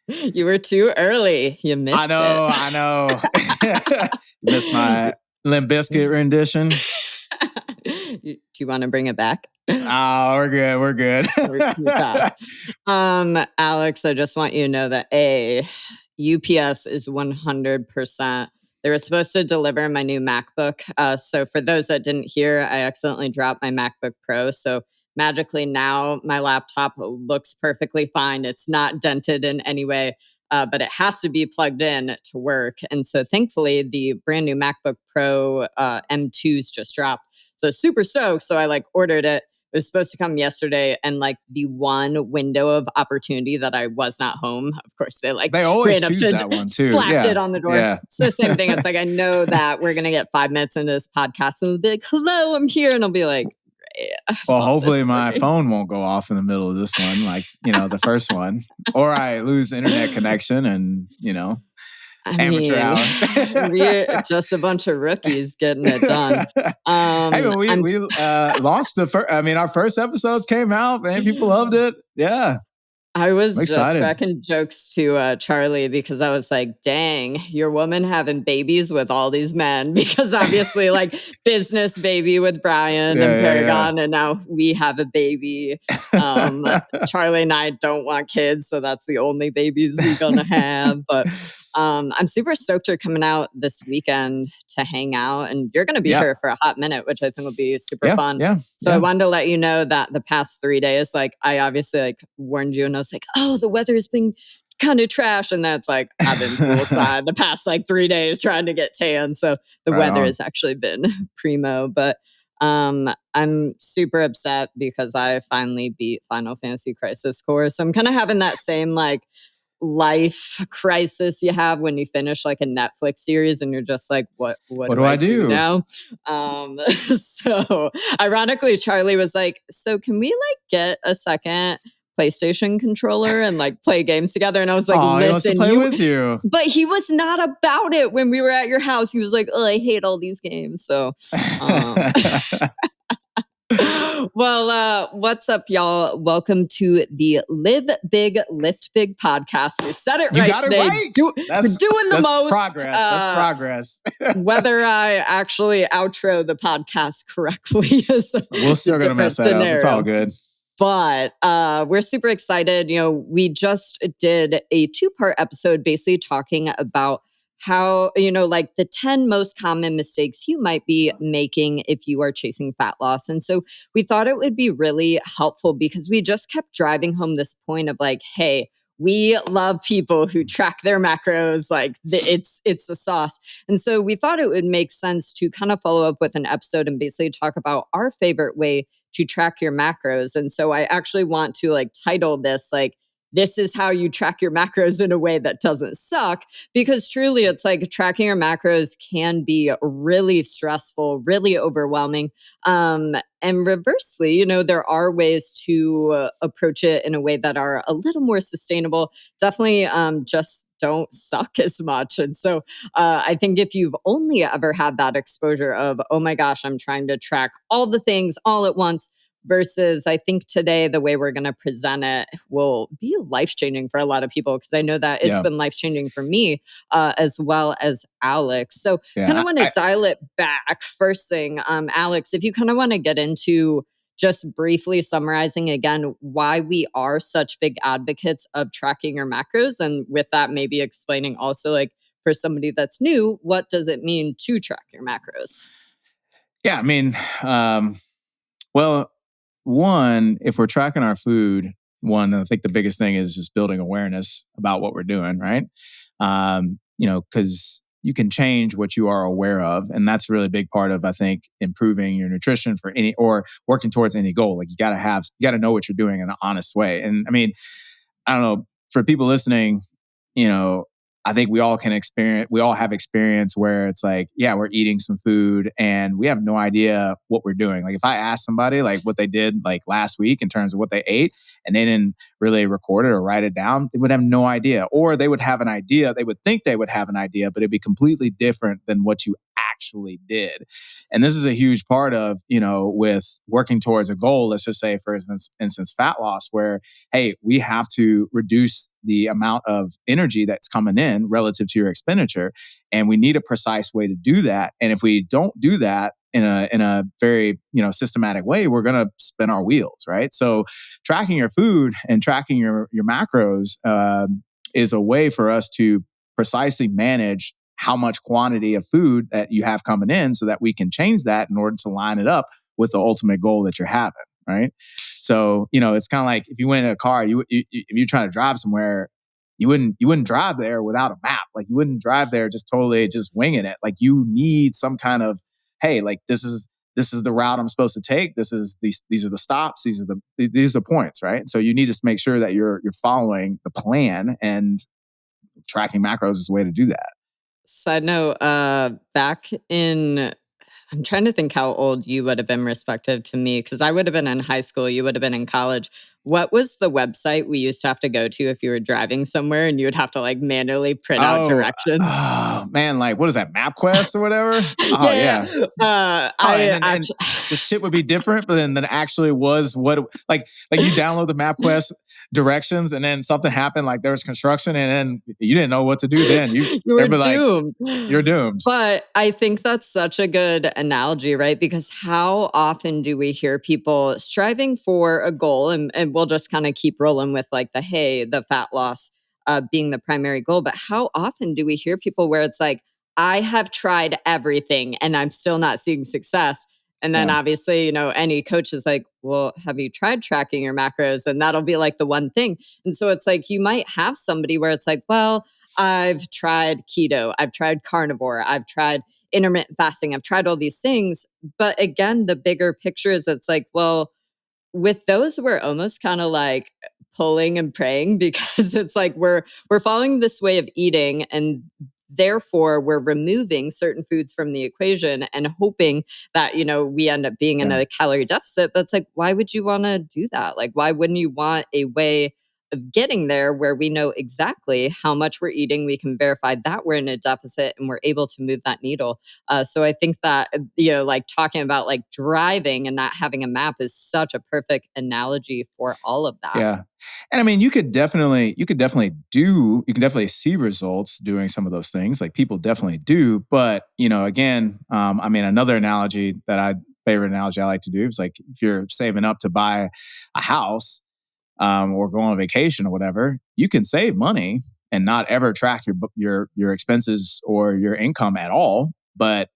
You were too early. You missed it. I know. You missed my Limp Bizkit rendition. Do you want to bring it back? Oh, we're good. Alex, I just want you to know that UPS is 100%. They were supposed to deliver my new MacBook. So for those that didn't hear, I accidentally dropped my MacBook Pro. So magically now my laptop looks perfectly fine. It's not dented in any way, but it has to be plugged in to work. And so thankfully the brand new MacBook Pro M2s just dropped. So super stoked. So I ordered it. It was supposed to come yesterday, and the one window of opportunity that I was not home, of course, they always choose that one too. Slapped it on the door. Yeah. So same thing. It's I know that we're gonna get 5 minutes into this podcast, and they'll be like, "Hello, I'm here," and I'll be like, well, hopefully my phone won't go off in the middle of this one, the first one, or I lose internet connection, and amateur hour. We're just a bunch of rookies getting it done. We launched our first episodes came out, man. People loved it. Yeah. I was just cracking jokes to Charlie because I was like, dang, your woman having babies with all these men, because obviously business baby with Brian and Paragon, and now we have a baby. Charlie and I don't want kids, so that's the only babies we're going to have. But I'm super stoked you're coming out this weekend to hang out, and you're going to be here for a hot minute, which I think will be super fun. So I wanted to let you know that the past 3 days, I obviously warned you, and I was like, oh, the weather's been kind of trash. And that's I've been poolside the past 3 days trying to get tan. So the weather has actually been primo, but I'm super upset because I finally beat Final Fantasy Crisis Core. So I'm kind of having that same life crisis you have when you finish a Netflix series and you're just what do I do now? So ironically, Charlie was like, so can we get a second PlayStation controller and play games together? And I was like, listen, he wants to play with you. But he was not about it when we were at your house. He was like, oh, I hate all these games. So well, what's up, y'all? Welcome to the Live Big, Lift Big podcast. We said it right today. Right. We're doing the most. Progress. That's progress. Whether I actually outro the podcast correctly is we're still going to mess that up. It's all good. But we're super excited. We just did a 2-part episode basically talking about how, the 10 most common mistakes you might be making if you are chasing fat loss. And so we thought it would be really helpful because we just kept driving home this point of hey, we love people who track their macros. It's the sauce. And so we thought it would make sense to kind of follow up with an episode and basically talk about our favorite way to track your macros. And so I actually want to title this this is how you track your macros in a way that doesn't suck, because truly it's tracking your macros can be really stressful, really overwhelming. And reversely, there are ways to approach it in a way that are a little more sustainable. Definitely just don't suck as much. And so I think if you've only ever had that exposure of, oh my gosh, I'm trying to track all the things all at once, versus I think today the way we're going to present it will be life-changing for a lot of people, because I know that it's been life-changing for me as well as Alex. So kind of want to dial it back. First thing, Alex, if you kind of want to get into just briefly summarizing again why we are such big advocates of tracking your macros, and with that maybe explaining also for somebody that's new, what does it mean to track your macros? Yeah, I mean, well, one, if we're tracking our food, I think the biggest thing is just building awareness about what we're doing, right? Because you can change what you are aware of. And that's a really big part of, I think, improving your nutrition for or working towards any goal. You got to know what you're doing in an honest way. And I mean, I don't know, for people listening, I think we all have experience where it's we're eating some food and we have no idea what we're doing. If I ask somebody what they did last week in terms of what they ate and they didn't really record it or write it down, they would have no idea. Or they would have an idea. They would think they would have an idea, but it'd be completely different than what you actually did. And this is a huge part of, with working towards a goal. Let's just say, for instance, fat loss, where, hey, we have to reduce the amount of energy that's coming in relative to your expenditure. And we need a precise way to do that. And if we don't do that in a very, systematic way, we're going to spin our wheels, right? So tracking your food and tracking your macros is a way for us to precisely manage how much quantity of food that you have coming in, so that we can change that in order to line it up with the ultimate goal that you're having, right? So, it's kind of like if you went in a car, if you're trying to drive somewhere, you wouldn't drive there without a map. Like, you wouldn't drive there just totally just winging it. Like, you need some kind of, hey, like this is the route I'm supposed to take. These are the stops. These are the points, right? So you need to make sure that you're following the plan, and tracking macros is a way to do that. Side note, back in, I'm trying to think how old you would have been respective to me, because I would have been in high school, you would have been in college. What was the website we used to have to go to if you were driving somewhere and you would have to like manually print out directions? Oh man, like what is that, MapQuest or whatever? Oh yeah. And the shit would be different, but then actually was what, like you download the MapQuest directions, and then something happened, like there was construction, and then you didn't know what to do. Then you were doomed. You're doomed. But I think that's such a good analogy, right? Because how often do we hear people striving for a goal, and we'll just kind of keep rolling with like the fat loss being the primary goal. But how often do we hear people where it's like, I have tried everything and I'm still not seeing success? And then obviously, any coach is like, well, have you tried tracking your macros? And that'll be like the one thing. And so it's like, you might have somebody where it's like, well, I've tried keto, I've tried carnivore, I've tried intermittent fasting, I've tried all these things. But again, the bigger picture is it's like, well, with those, we're almost kind of like pulling and praying, because it's like we're following this way of eating, and therefore we're removing certain foods from the equation and hoping that we end up being in a calorie deficit. But it's like, why would you want to do that? Like, why wouldn't you want a way of getting there where we know exactly how much we're eating, we can verify that we're in a deficit, and we're able to move that needle? So I think that, like talking about like driving and not having a map is such a perfect analogy for all of that. Yeah. And I mean, you can definitely see results doing some of those things. Like, people definitely do. But, again, I mean, another favorite analogy I like to do is like, if you're saving up to buy a house, or go on vacation or whatever, you can save money and not ever track your expenses or your income at all. But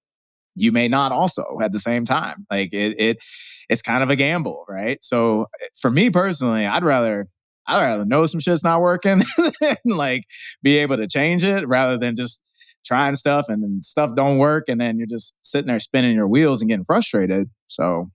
you may not also at the same time. Like it's kind of a gamble, right? So for me personally, I'd rather know some shit's not working and like be able to change it, rather than just trying stuff and then stuff don't work, and then you're just sitting there spinning your wheels and getting frustrated. So.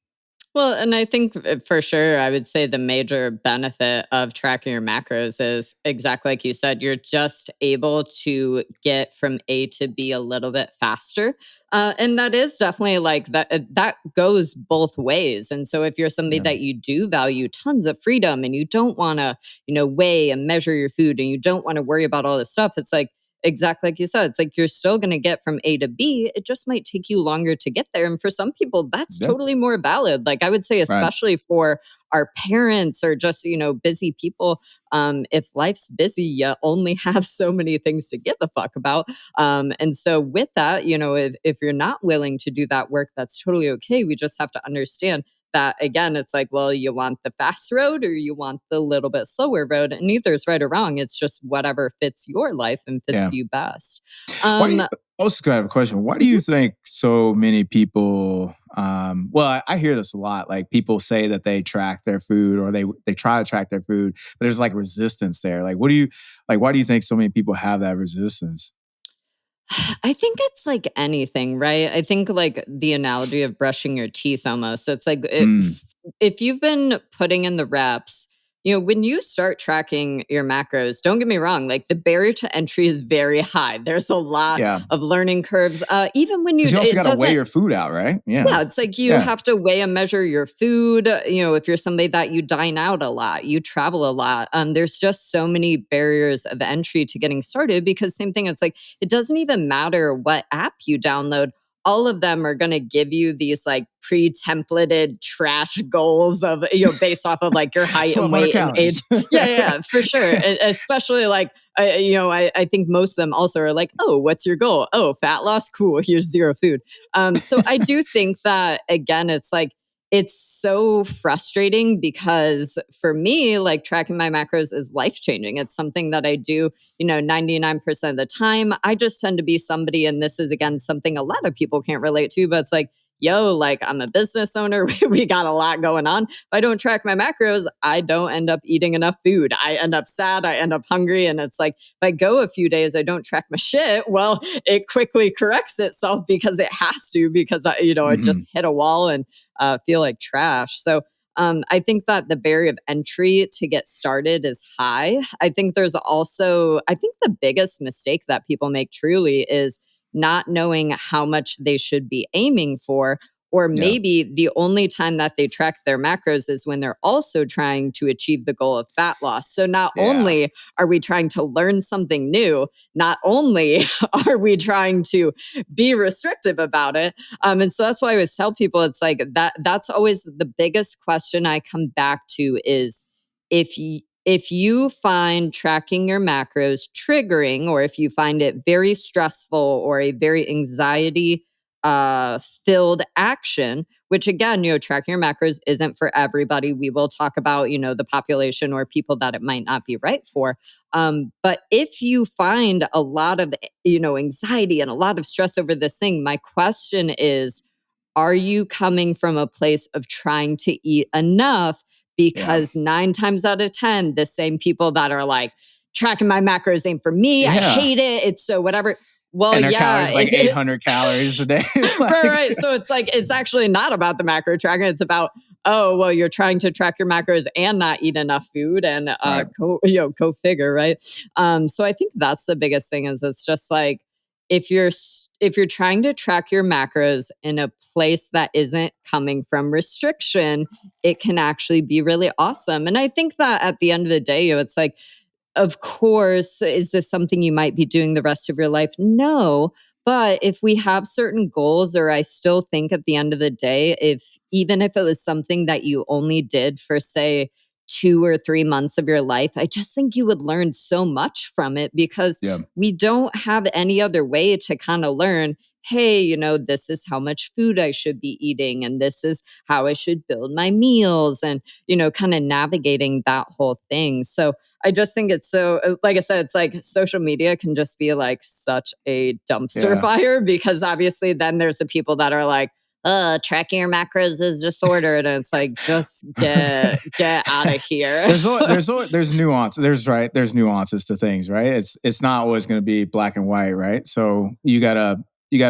Well, and I think for sure, I would say the major benefit of tracking your macros is exactly like you said, you're just able to get from A to B a little bit faster. And that is definitely like that goes both ways. And so if you're somebody that you do value tons of freedom, and you don't want to, weigh and measure your food, and you don't want to worry about all this stuff, it's like, exactly like you said, it's like you're still going to get from A to B. It just might take you longer to get there. And for some people, that's totally more valid. Like I would say, especially for our parents or just, busy people, if life's busy, you only have so many things to give a fuck about. And so with that, if you're not willing to do that work, that's totally okay. We just have to understand that, again, it's like, well, you want the fast road or you want the little bit slower road, and neither is right or wrong. It's just whatever fits your life and fits you best. I also have a question. Why do you think so many people, I hear this a lot, like people say that they track their food, or they try to track their food, but there's like resistance there. Like, why do you think so many people have that resistance? I think it's like anything, right? I think like the analogy of brushing your teeth almost. It's like if you've been putting in the reps, when you start tracking your macros, don't get me wrong, like the barrier to entry is very high. There's a lot of learning curves. Even when you also got to weigh your food out, right? Yeah, it's like you have to weigh and measure your food. If you're somebody that you dine out a lot, you travel a lot, there's just so many barriers of entry to getting started, because same thing, it's like, it doesn't even matter what app you download. all of them are going to give you these like pre-templated trash goals of, based off of like your height and 1,200 weight and age. calories. Yeah, for sure. Especially like, I think most of them also are like, oh, what's your goal? Oh, fat loss. Cool. Here's zero food. So I do think that, again, it's so frustrating because for me, like tracking my macros is life changing. It's something that I do, 99% of the time. I just tend to be somebody, and this is again something a lot of people can't relate to, but it's like, yo, like I'm a business owner. We got a lot going on. If I don't track my macros, I don't end up eating enough food. I end up sad. I end up hungry. And it's like, if I go a few days, I don't track my shit. Well, it quickly corrects itself because it has to, because I just hit a wall and feel like trash. So I think that the barrier of entry to get started is high. I think the biggest mistake that people make truly is not knowing how much they should be aiming for, or maybe the only time that they track their macros is when they're also trying to achieve the goal of fat loss. So not only are we trying to learn something new, not only are we trying to be restrictive about it. And so that's why I always tell people, it's like that's always the biggest question I come back to is if you find tracking your macros triggering, or if you find it very stressful or a very anxiety filled action, which again, tracking your macros isn't for everybody. We will talk about, the population or people that it might not be right for. But if you find a lot of, anxiety and a lot of stress over this thing, my question is, are you coming from a place of trying to eat enough? Because 9 times out of 10, the same people that are like, tracking my macros ain't for me. I hate it. It's so whatever. Well, and their calories like 800 calories a day. Right. So it's like, it's actually not about the macro tracking. It's about, oh, well, you're trying to track your macros and not eat enough food, and go figure, right? So I think that's the biggest thing is it's just like, if you're trying to track your macros in a place that isn't coming from restriction, it can actually be really awesome. And I think that at the end of the day, it's like, of course, is this something you might be doing the rest of your life? No. But if we have certain goals, or I still think at the end of the day, even if it was something that you only did for, say, 2 or 3 months of your life, I just think you would learn so much from it, because we don't have any other way to kind of learn, hey, this is how much food I should be eating, and this is how I should build my meals, and, kind of navigating that whole thing. So I just think it's so, like I said, it's like social media can just be like such a dumpster fire, because obviously then there's the people that are like, tracking your macros is disordered. And it's like, just get out of here. There's nuance. There's nuances to things, right? It's not always going to be black and white, right? So you gotta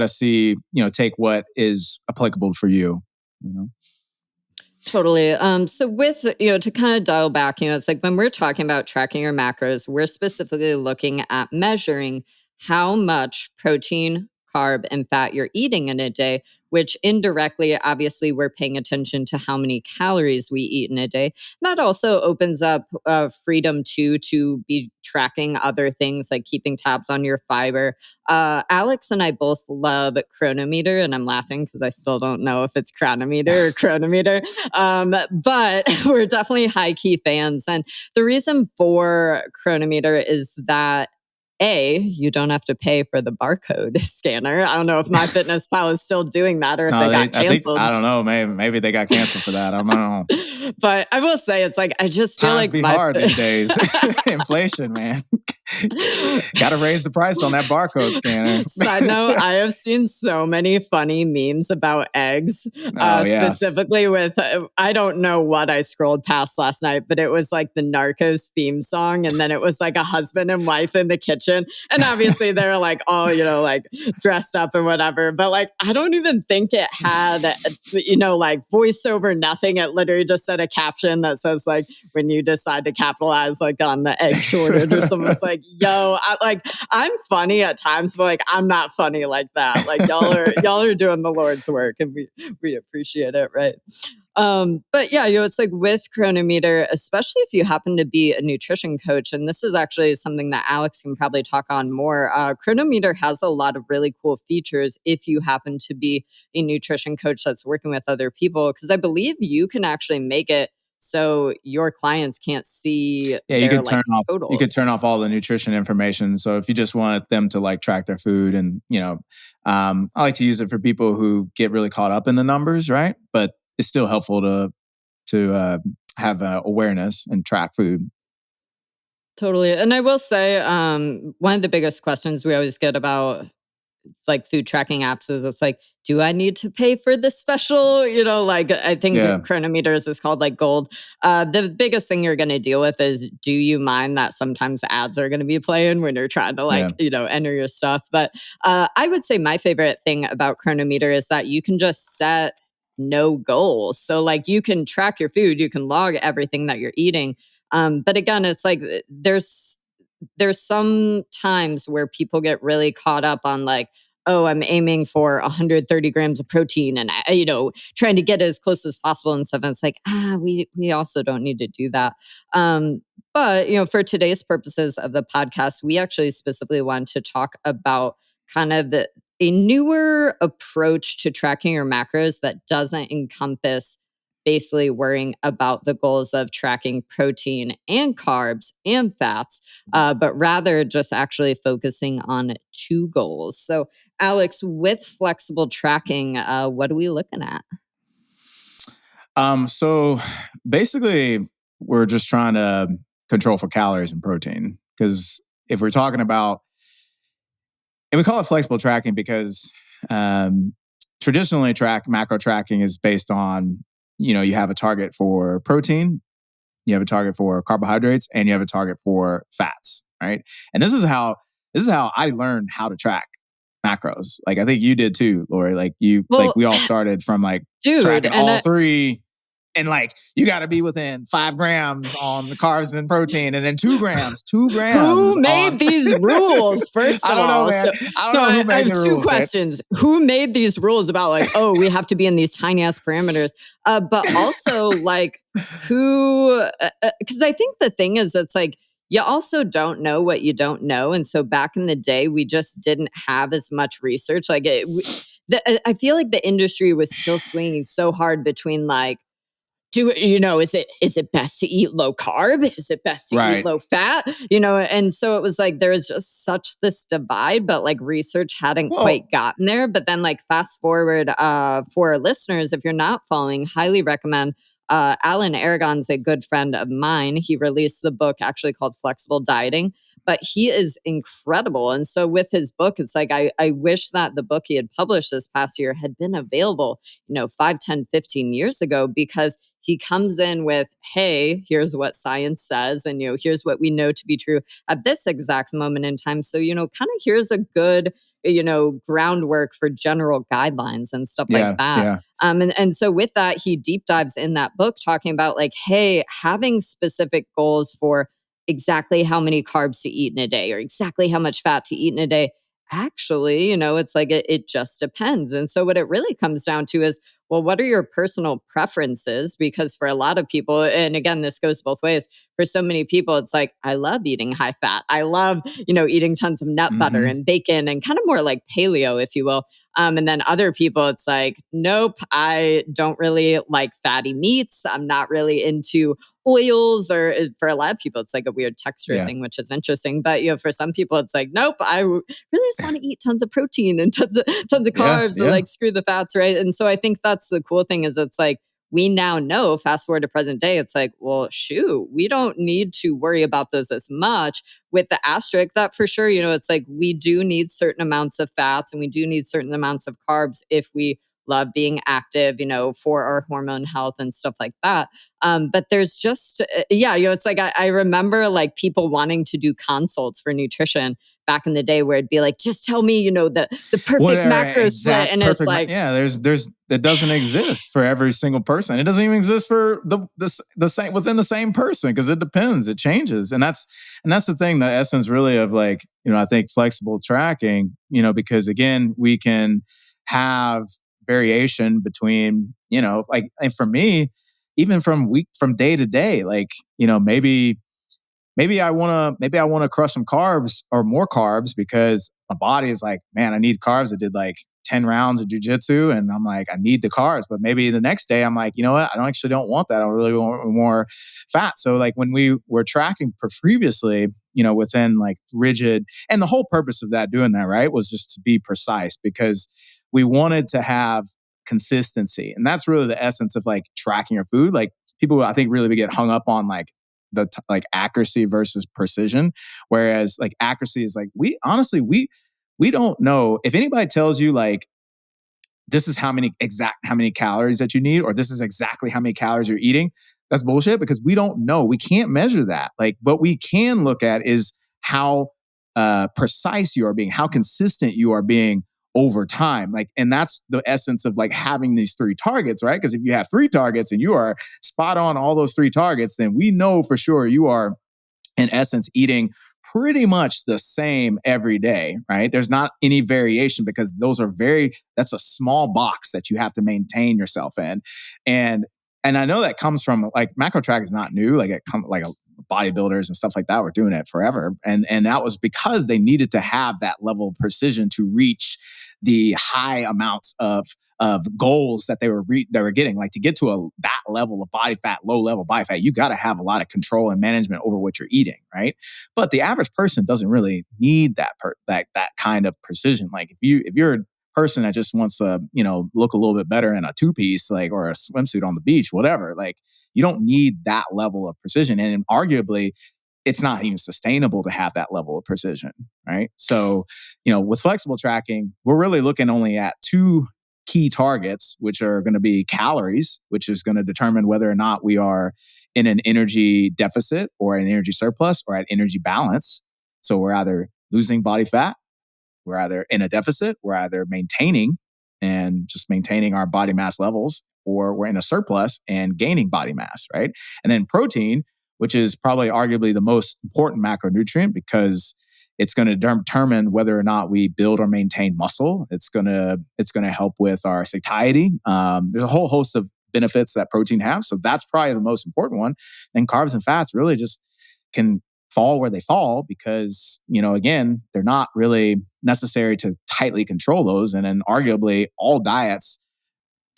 see, take what is applicable for you. Totally. So with, to kind of dial back, it's like when we're talking about tracking your macros, we're specifically looking at measuring how much protein, carb, and fat you're eating in a day, which indirectly, obviously, we're paying attention to how many calories we eat in a day. That also opens up freedom to be tracking other things like keeping tabs on your fiber. Alex and I both love Chronometer, and I'm laughing because I still don't know if it's Chronometer or Chronometer, but we're definitely high key fans. And the reason for Chronometer is that you don't have to pay for the barcode scanner. I don't know if MyFitnessPal is still doing that, or if they got canceled. I don't know. Maybe they got canceled for that. I don't know. But I will say, it's like, I just feel like be hard these days. Inflation, man. Got to raise the price on that barcode scanner. Side note, I have seen so many funny memes about eggs, specifically with, I don't know what I scrolled past last night, but it was like the Narcos theme song. And then it was like a husband and wife in the kitchen. And obviously they're like all, like dressed up and whatever. But like, I don't even think it had, like voiceover, nothing. It literally just said a caption that says like, when you decide to capitalize like on the egg shortage or something. It's like, yo, I'm funny at times, but like I'm not funny like that. Like y'all are doing the Lord's work, and we appreciate it, right? But yeah, it's like with Chronometer, especially if you happen to be a nutrition coach, and this is actually something that Alex can probably talk on more. Chronometer has a lot of really cool features if you happen to be a nutrition coach that's working with other people, because I believe you can actually make it so your clients can't see Yeah, you their could like turn off totals. all the nutrition information. So if you just want them to like track their food, and I like to use it for people who get really caught up in the numbers, right? But it's still helpful to have awareness and track food. Totally. And I will say, one of the biggest questions we always get about like food tracking apps is it's like, do I need to pay for this special? Like I think Yeah, Chronometers is called like gold. The biggest thing you're going to deal with is, do you mind that sometimes ads are going to be playing when you're trying to like, yeah, enter your stuff? But I would say my favorite thing about Chronometer is that you can just set no goals. So like you can track your food, you can log everything that you're eating. But again, it's like there's some times where people get really caught up on like, oh, I'm aiming for 130 grams of protein and trying to get as close as possible and stuff. And it's like, we also don't need to do that. But for today's purposes of the podcast, we actually specifically want to talk about kind of a newer approach to tracking your macros that doesn't encompass basically worrying about the goals of tracking protein and carbs and fats, but rather just actually focusing on two goals. So, Alex, with flexible tracking, what are we looking at? So basically, we're just trying to control for calories and protein, because if we're talking about, and we call it flexible tracking because traditionally macro tracking is based on, you have a target for protein, you have a target for carbohydrates, and you have a target for fats, right? And this is how I learned how to track macros. Like I think you did too, Laurie. Like we all started from like tracking all three. And like, you got to be within 5 grams on the carbs and protein, and then 2 grams. Who made these rules? First of all, I don't know, man. I don't know who made the rules. I have 2 questions. Who made these rules about like, oh, we have to be in these tiny ass parameters? But also like who? Because I think the thing is, it's like you also don't know what you don't know, and so back in the day, we just didn't have as much research. Like I feel like the industry was still swinging so hard between like, is it best to eat low carb? Is it best to eat low fat? And so it was like there was just such this divide, but like research hadn't quite gotten there. But then like fast forward for our listeners, if you're not following, highly recommend. Alan Aragon's a good friend of mine. He released the book actually called Flexible Dieting, but he is incredible. And so with his book, it's like, I wish that the book he had published this past year had been available, 5, 10, 15 years ago, because he comes in with, hey, here's what science says. And, here's what we know to be true at this exact moment in time. So, kind of here's a good, groundwork for general guidelines and stuff like that. Yeah. And so with that, he deep dives in that book talking about like, hey, having specific goals for exactly how many carbs to eat in a day or exactly how much fat to eat in a day. Actually, it's like it just depends. And so what it really comes down to is, well, what are your personal preferences? Because for a lot of people, and again, this goes both ways, for so many people, it's like, I love eating high fat. I love, eating tons of nut butter and bacon and kind of more like paleo, if you will. And then other people, it's like, nope, I don't really like fatty meats. I'm not really into oils, or for a lot of people, it's like a weird texture thing, which is interesting. But, for some people, it's like, nope, I really just want to eat tons of protein and tons of carbs and like screw the fats, right? And so I think that's the cool thing is it's like, we now know, fast forward to present day, it's like, well, shoot, we don't need to worry about those as much, with the asterisk that for sure, it's like we do need certain amounts of fats and we do need certain amounts of carbs if we love being active, for our hormone health and stuff like that. But there's just, it's like, I remember like people wanting to do consults for nutrition back in the day where it'd be like, just tell me, the perfect macro split. And it's like, it doesn't exist for every single person. It doesn't even exist for the same within the same person, because it depends, it changes. And that's the thing, the essence really of like, I think flexible tracking, because again, we can have variation between, like, and for me, even from day to day, like, maybe I want to crush some carbs or more carbs because my body is like, man, I need carbs. I did like 10 rounds of jujitsu and I'm like, I need the carbs. But maybe the next day I'm like, you know what? Don't want that. I really want more fat. So like when we were tracking previously, within like rigid, and the whole purpose of doing that, right, was just to be precise because we wanted to have consistency. And that's really the essence of like tracking your food. Like people, I think, really get hung up on like like accuracy versus precision. Whereas like accuracy is like, we don't know if anybody tells you like, this is how many calories that you need, or this is exactly how many calories you're eating. That's bullshit because we don't know. We can't measure that. Like, what we can look at is how precise you are being, how consistent you are being over time. Like, and that's the essence of like having these 3 targets, right? Because if you have 3 targets and you are spot on all those 3 targets, then we know for sure you are in essence eating pretty much the same every day, right? There's not any variation because that's a small box that you have to maintain yourself in. And I know that comes from like macro track is not new. Like it comes like bodybuilders and stuff like that were doing it forever. And that was because they needed to have that level of precision to reach the high amounts of goals that they were getting. Like to get to that level of body fat, low level body fat, you got to have a lot of control and management over what you're eating, right? But the average person doesn't really need that kind of precision. Like if you're a person that just wants to, look a little bit better in a 2-piece, like, or a swimsuit on the beach, whatever, like you don't need that level of precision. And arguably, it's not even sustainable to have that level of precision, right? So, with flexible tracking, we're really looking only at 2 key targets, which are going to be calories, which is going to determine whether or not we are in an energy deficit or an energy surplus or at energy balance. So we're either losing body fat, we're either in a deficit, we're either maintaining and just maintaining our body mass levels, or we're in a surplus and gaining body mass, right? And then protein, which is probably arguably the most important macronutrient because it's going to determine whether or not we build or maintain muscle. It's going to help with our satiety. There's a whole host of benefits that protein have. So that's probably the most important one. And carbs and fats really just can fall where they fall because, again, they're not really necessary to tightly control those. And then arguably all diets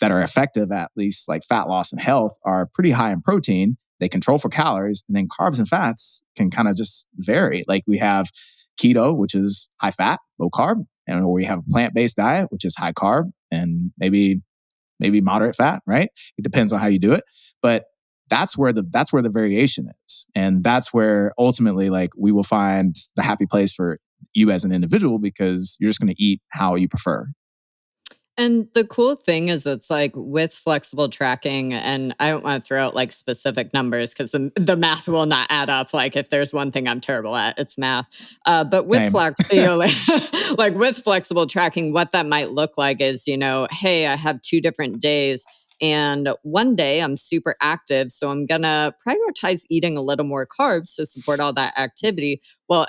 that are effective, at least like fat loss and health, are pretty high in protein. They control for calories, and then carbs and fats can kind of just vary. Like we have keto, which is high fat, low carb, and we have a plant-based diet, which is high carb and maybe moderate fat, right? It depends on how you do it. But that's where the variation is. And that's where ultimately like we will find the happy place for you as an individual because you're just going to eat how you prefer. And the cool thing is it's like with flexible tracking, and I don't want to throw out like specific numbers because the math will not add up. Like if there's one thing I'm terrible at, it's math. But with like with flexible tracking, what that might look like is, hey, I have 2 different days. And one day I'm super active, so I'm going to prioritize eating a little more carbs to support all that activity. Well,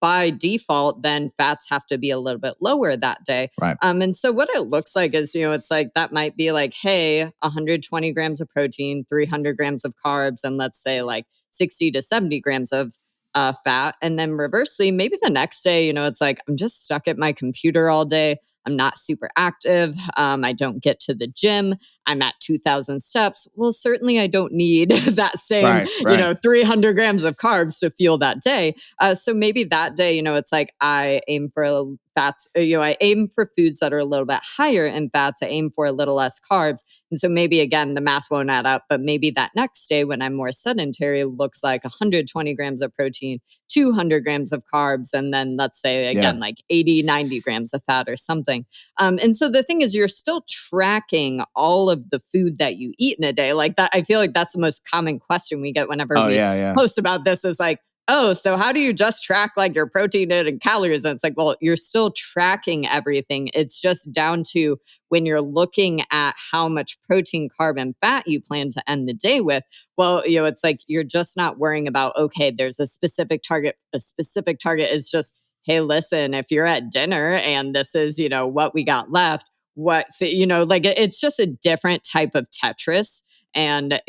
by default, then fats have to be a little bit lower that day. Right. And so what it looks like is, it's like that might be like, hey, 120 grams of protein, 300 grams of carbs, and let's say like 60 to 70 grams of fat. And then reversely, maybe the next day, it's like, I'm just stuck at my computer all day. I'm not super active. I don't get to the gym. I'm at 2,000 steps. Well, certainly I don't need that same, 300 grams of carbs to fuel that day. So maybe that day, it's like I aim for fats, I aim for foods that are a little bit higher in fats. I aim for a little less carbs. And so maybe, again, the math won't add up, but maybe that next day when I'm more sedentary looks like 120 grams of protein, 200 grams of carbs, and then let's say, again, like 80, 90 grams of fat or something. And so the thing is, you're still tracking all of the food that you eat in a day. Like that, I feel like that's the most common question we get whenever we post about this is like, oh, so how do you just track like your protein and calories? And it's like, well, you're still tracking everything. It's just down to when you're looking at how much protein, carb, and fat you plan to end the day with. Well, it's like you're just not worrying about, okay, there's a specific target. A specific target is just, hey, listen, if you're at dinner and this is, what we got left, like it's just a different type of Tetris and,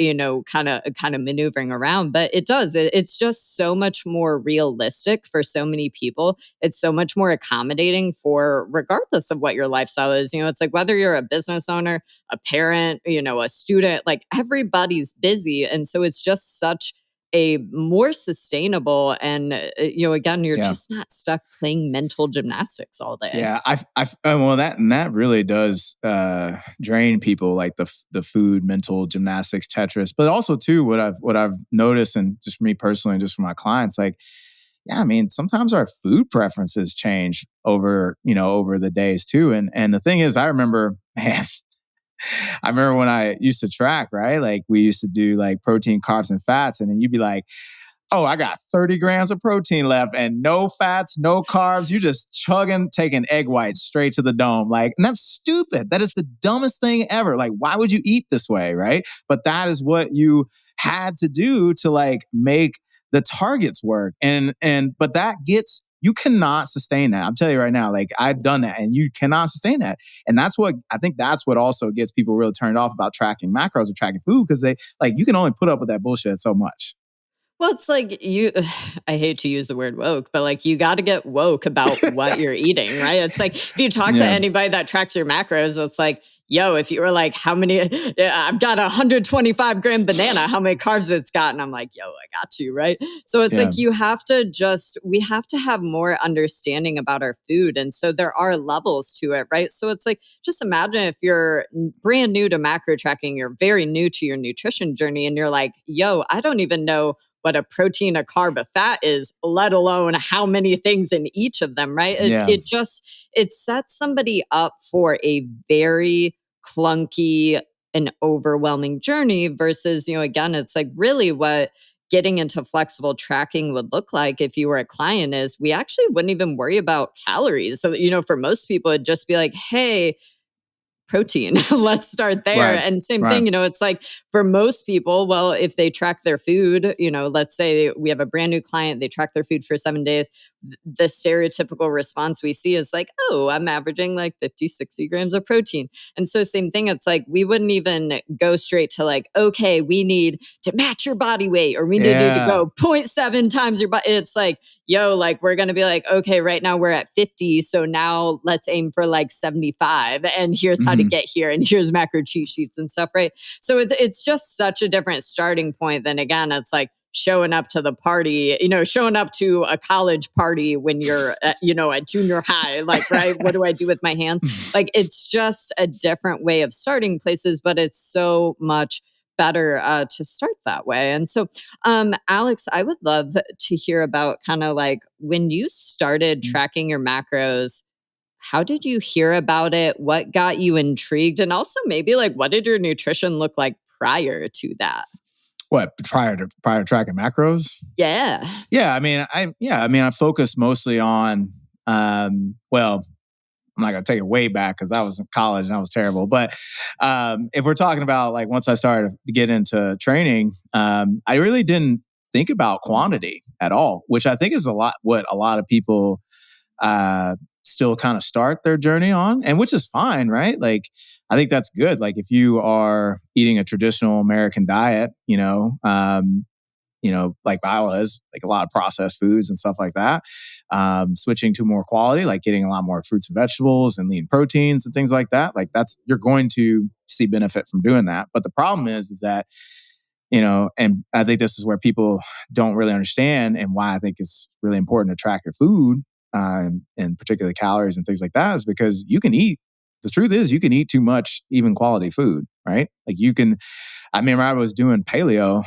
kind of maneuvering around. But it's just so much more realistic for so many people. It's so much more accommodating for regardless of what your lifestyle is. It's like whether you're a business owner, a parent, a student, like everybody's busy. And so it's just such a more sustainable and, again, you're Yeah. just not stuck playing mental gymnastics all day. Yeah, well, that really does drain people, like the food, mental gymnastics, Tetris. But also too, what I've noticed, and just for me personally, and just for my clients, like, yeah, I mean, sometimes our food preferences change over the days too. And the thing is, I remember, man, I remember when I used to track, right? Like we used to do like protein, carbs, and fats, and then you'd be like, oh, I got 30 grams of protein left and no fats, no carbs. You just taking egg whites straight to the dome. Like, and that's stupid. That is the dumbest thing ever. Like, why would you eat this way, right? But that is what you had to do to like make the targets work. But you cannot sustain that. I'm telling you right now, like I've done that and you cannot sustain that. And that's what also gets people really turned off about tracking macros or tracking food, because you can only put up with that bullshit so much. Well, it's like I hate to use the word woke, but like you got to get woke about what you're eating, right? It's like if you talk to anybody that tracks your macros, it's like, yo, if you were like, how many, I've got a 125-gram banana, how many carbs it's got? And I'm like, yo, I got you, right? So it's like we have to have more understanding about our food. And so there are levels to it, right? So it's like, just imagine if you're brand new to macro tracking, you're very new to your nutrition journey, and you're like, yo, I don't even know what a protein, a carb, a fat is, let alone how many things in each of them, right? It sets somebody up for a very clunky and overwhelming journey versus, again, it's like really what getting into flexible tracking would look like if you were a client is we actually wouldn't even worry about calories. So, for most people, it'd just be like, hey, protein. Let's start there. Right. And same thing, it's like for most people, well, if they track their food, let's say we have a brand new client, they track their food for 7 days. The stereotypical response we see is like, oh, I'm averaging like 50, 60 grams of protein. And so same thing, it's like, we wouldn't even go straight to like, okay, we need to match your body weight, or we need you to go 0.7 times your body. It's like, yo, like we're going to be like, okay, right now we're at 50. So now let's aim for like 75. And here's how to get here. And here's macro cheat sheets and stuff, right? So it's just such a different starting point than, again, it's like showing up to the party, showing up to a college party when you're, at junior high, like, right? What do I do with my hands? Like, it's just a different way of starting places, but it's so much better to start that way. And so, Alex, I would love to hear about kind of like when you started tracking your macros, how did you hear about it? What got you intrigued? And also maybe like, what did your nutrition look like prior to that? What, prior to tracking macros? Yeah. Yeah. I mean, I focused mostly on, well, I'm not going to take it way back because I was in college and I was terrible. But if we're talking about like once I started to get into training, I really didn't think about quantity at all, which I think is what a lot of people still kind of start their journey on, and which is fine, right? Like, I think that's good. Like if you are eating a traditional American diet, like I was, like a lot of processed foods and stuff like that, switching to more quality, like getting a lot more fruits and vegetables and lean proteins and things like that. Like you're going to see benefit from doing that. But the problem is that, and I think this is where people don't really understand, and why I think it's really important to track your food, and particularly calories and things like that, is because the truth is you can eat too much, even quality food, right? Like I remember I was doing paleo,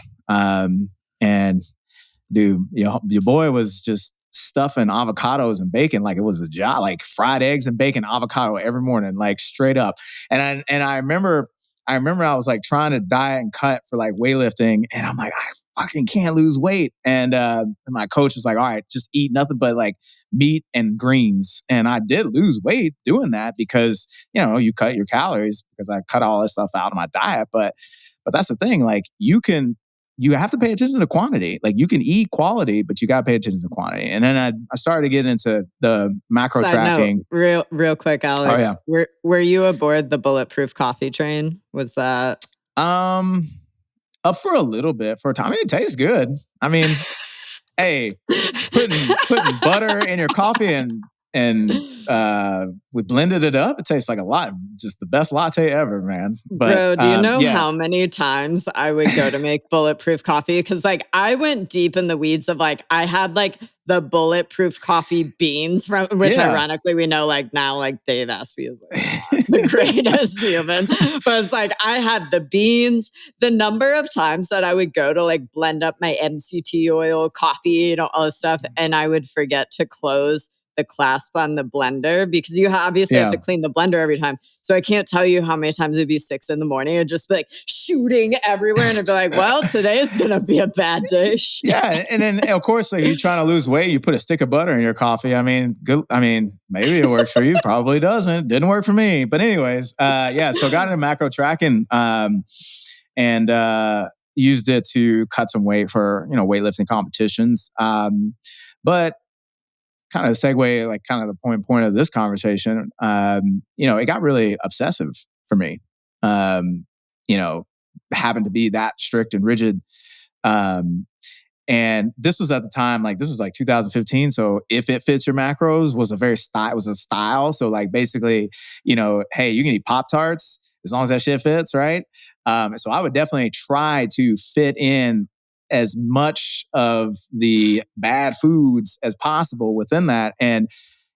and dude, your boy was just stuffing avocados and bacon like it was a job, like fried eggs and bacon, avocado every morning, like straight up. And I remember I was like trying to diet and cut for like weightlifting, and I'm like, I fucking can't lose weight. And my coach was like, all right, just eat nothing but like meat and greens. And I did lose weight doing that because, you cut your calories, because I cut all this stuff out of my diet. But that's the thing, like you can you have to pay attention to quantity. Like you can eat quality, but you got to pay attention to quantity. And then I started to get into the macro Side tracking. note, real quick, Alex. Oh yeah. Were you aboard the bulletproof coffee train? Was that? Up for a little bit for a time. I mean, it tastes good. I mean, hey, putting butter in your coffee and we blended it up. It tastes like a lot, just the best latte ever, man. But bro, do you know how many times I would go to make bulletproof coffee? Because like I went deep in the weeds of like I had like the bulletproof coffee beans from which ironically we know like now like Dave Asprey is like not the greatest human. But it's like I had the beans, the number of times that I would go to like blend up my MCT oil, coffee, you know, all this stuff, and I would forget to close the clasp on the blender because you obviously have to clean the blender every time. So I can't tell you how many times it'd be 6 a.m. It'd just be like shooting everywhere. And it'd be like, well, today is going to be a bad day. Yeah. And then of course, like you're trying to lose weight, you put a stick of butter in your coffee. I mean, good. I mean, maybe it works for you. Probably doesn't. Didn't work for me. But anyways, so I got into macro tracking and used it to cut some weight for, you know, weightlifting competitions. But kind of segue, like kind of the point of this conversation, you know, it got really obsessive for me, you know, having to be that strict and rigid. And this was at the time, like this was like 2015. So if it fits your macros was a style. So like basically, you know, hey, you can eat Pop-Tarts as long as that shit fits, right? So I would definitely try to fit in as much of the bad foods as possible within that. And,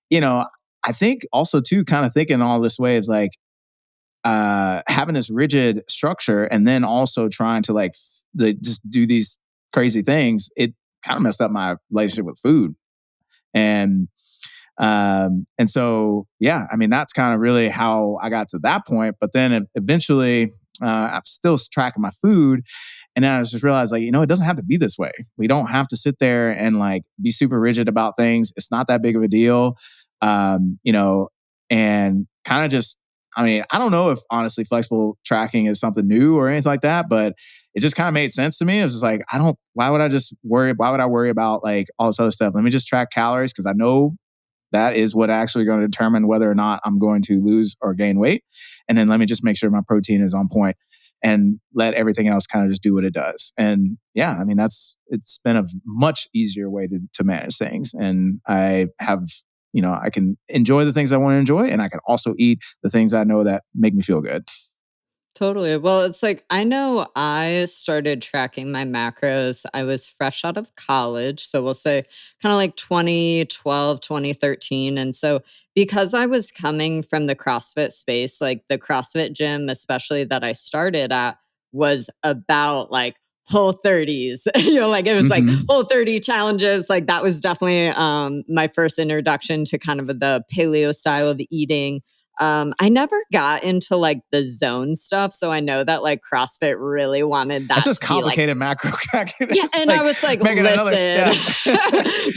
you know, I think also too, kind of thinking all this way is like, having this rigid structure and then also trying to like, just do these crazy things. It kind of messed up my relationship with food. And so, yeah, I mean, that's kind of really how I got to that point. But then eventually, I'm still tracking my food. And then I just realized, like, you know, it doesn't have to be this way. We don't have to sit there and like be super rigid about things. It's not that big of a deal, you know, and kind of just, I mean, I don't know if honestly flexible tracking is something new or anything like that, but it just kind of made sense to me. It was just like, why would I worry about like all this other stuff? Let me just track calories because I know that is what actually going to determine whether or not I'm going to lose or gain weight. And then let me just make sure my protein is on point and let everything else kind of just do what it does. And yeah, I mean, it's been a much easier way to manage things. And I have, you know, I can enjoy the things I want to enjoy and I can also eat the things I know that make me feel good. Totally. Well, it's like, I know I started tracking my macros. I was fresh out of college. So we'll say kind of like 2012, 2013. And so because I was coming from the CrossFit space, like the CrossFit gym, especially that I started at, was about like Whole30s, you know, like it was like Whole30 challenges. Like that was definitely my first introduction to kind of the paleo style of eating. I never got into like the zone stuff. So I know that like CrossFit really wanted that. That's just complicated macro tracking. Yeah. And I was like, making another step.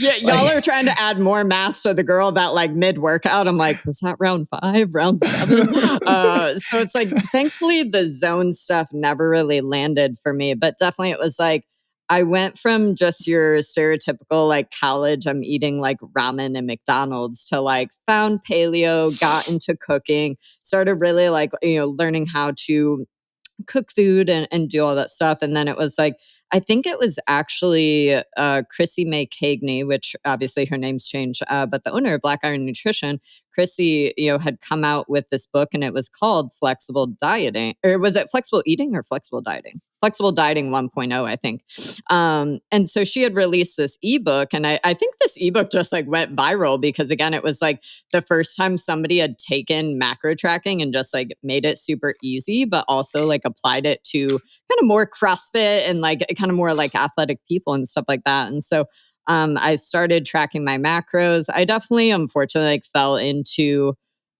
Yeah, y'all are trying to add more math to the girl about like mid workout. I'm like, was that round 5, round 7? So it's like, thankfully the zone stuff never really landed for me, but definitely it was like, I went from just your stereotypical like college, I'm eating like ramen and McDonald's to like found paleo, got into cooking, started really like, you know, learning how to cook food and do all that stuff. And then it was like, I think it was actually Chrissy May Cagney, which obviously her name's changed, but the owner of Black Iron Nutrition, Chrissy, you know, had come out with this book and it was called Flexible Dieting, or was it Flexible Eating or Flexible Dieting? Flexible Dieting 1.0, I think. And so she had released this ebook and I think this ebook just like went viral because again, it was like the first time somebody had taken macro tracking and just like made it super easy, but also like applied it to kind of more CrossFit and like kind of more like athletic people and stuff like that. And so I started tracking my macros. I definitely, unfortunately, like fell into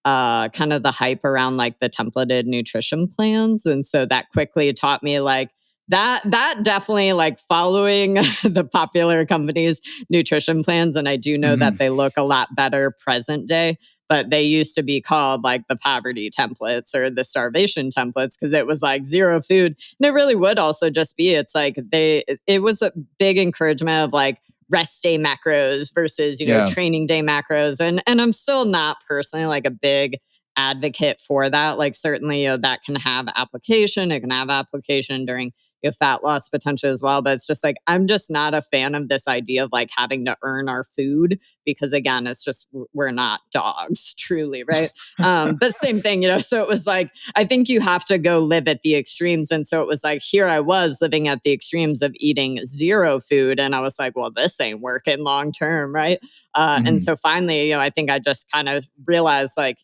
kind of the hype around like the templated nutrition plans. And so that quickly taught me like that definitely like following the popular companies' nutrition plans. And I do know that they look a lot better present day, but they used to be called like the poverty templates or the starvation templates because it was like zero food. And it really would also just be, it's like it was a big encouragement of like rest day macros versus, training day macros. And I'm still not personally like a big advocate for that. Like certainly that can have application. It can have application during fat loss potential as well. But it's just like, I'm just not a fan of this idea of like having to earn our food because again, it's just, we're not dogs truly. Right. But same thing, so it was like, I think you have to go live at the extremes. And so it was like, here I was living at the extremes of eating zero food. And I was like, well, this ain't working long term. Right. And so finally, I think I just kind of realized like,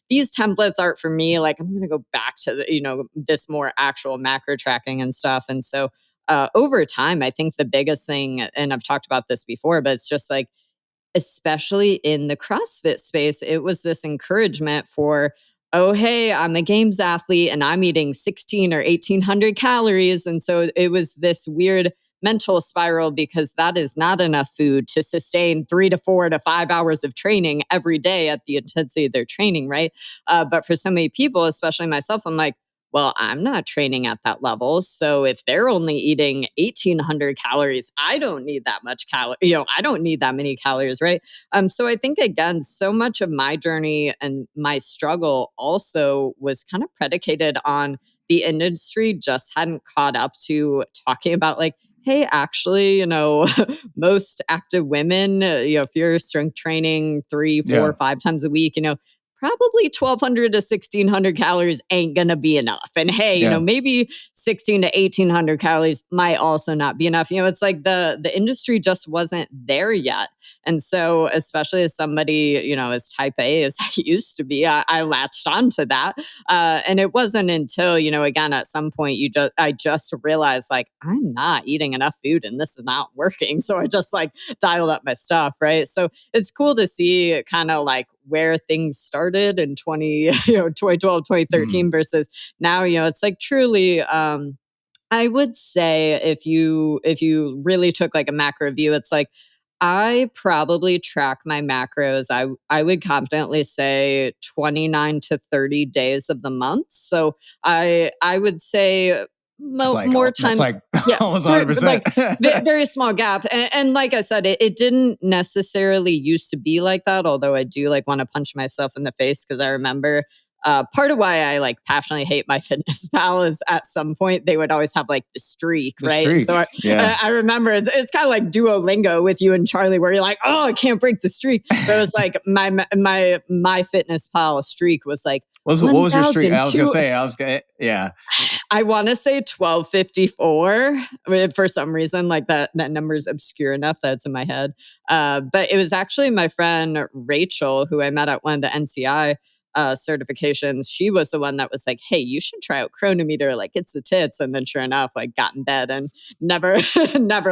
these templates aren't for me. Like I'm going to go back to the, this more actual macro tracking and stuff. And so over time, I think the biggest thing, and I've talked about this before, but it's just like, especially in the CrossFit space, it was this encouragement for, oh, hey, I'm a games athlete and I'm eating 16 or 1800 calories. And so it was this weird mental spiral because that is not enough food to sustain 3 to 4 to 5 hours of training every day at the intensity they're training, right? But for so many people, especially myself, I'm like, well, I'm not training at that level. So if they're only eating 1800 calories, I don't need that much I don't need that many calories, right? So I think again, so much of my journey and my struggle also was kind of predicated on the industry just hadn't caught up to talking about like, hey, actually, most active women, if you're strength training 3, 4, 5 times a week, probably 1200 to 1600 calories ain't going to be enough. And hey, maybe 16 to 1800 calories might also not be enough. It's like the industry just wasn't there yet. And so, especially as somebody, as type A as I used to be, I latched onto that. And it wasn't until, again, at some point, I just realized like, I'm not eating enough food and this is not working. So I just like dialed up my stuff. Right. So it's cool to see kind of like where things started in 2012, 2013 versus now, it's like truly, I would say if you really took like a macro view, it's like, I probably track my macros. I would confidently say 29 to 30 days of the month. So I would say more time. That's like almost 100%. Like very small gap. And like I said, it didn't necessarily used to be like that. Although I do like want to punch myself in the face because I remember part of why I like passionately hate my fitness pal is at some point they would always have like the streak, right? Streak. So I remember it's kind of like Duolingo with you and Charlie, where you're like, oh, I can't break the streak. But it was like my fitness pal streak was like, what was your streak? I was gonna say, I want to say 1254. I mean, for some reason, like that number is obscure enough that it's in my head. But it was actually my friend Rachel, who I met at one of the NCI certifications. She was the one that was like, hey, you should try out Chronometer. Like it's the tits. And then sure enough, like got in bed and never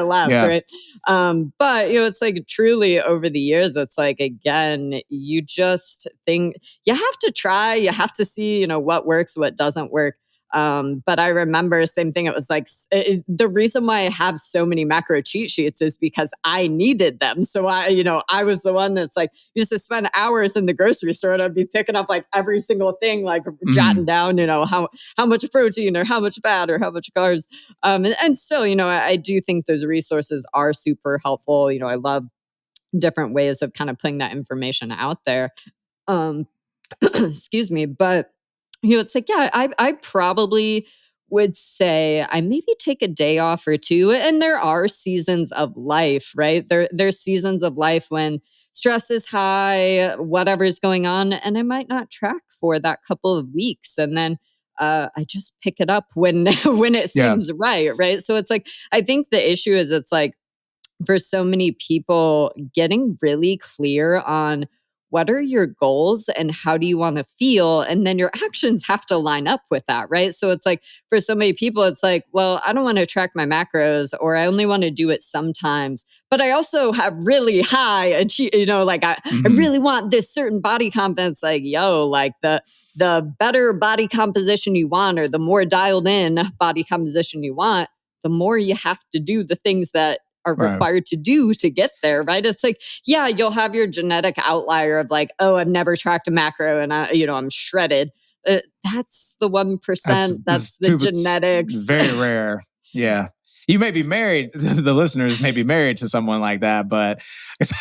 left. Right. But it's like truly over the years, it's like, again, you just think you have to try, you have to see, what works, what doesn't work. But I remember same thing. It was like the reason why I have so many macro cheat sheets is because I needed them. So I was the one that's like used to spend hours in the grocery store and I'd be picking up like every single thing, like jotting down, how much protein or how much fat or how much carbs. And still, I do think those resources are super helpful. I love different ways of kind of putting that information out there. Excuse me, but it's like, I probably would say I maybe take a day off or two. And there are seasons of life, right? There's seasons of life when stress is high, whatever's going on, and I might not track for that couple of weeks. And then I just pick it up when it seems right? So it's like, I think the issue is it's like, for so many people, getting really clear on what are your goals and how do you want to feel? And then your actions have to line up with that, right? So it's like for so many people, it's like, well, I don't want to track my macros, or I only want to do it sometimes, but I also have really high, like I really want this certain body confidence. Like, yo, like the better body composition you want, or the more dialed in body composition you want, the more you have to do the things that are required to do to get there, right? It's like, yeah, you'll have your genetic outlier of like, oh, I've never tracked a macro and I'm shredded. That's the 1%. That's the genetics. Very rare. Yeah. You may be married, the listeners may be married to someone like that, but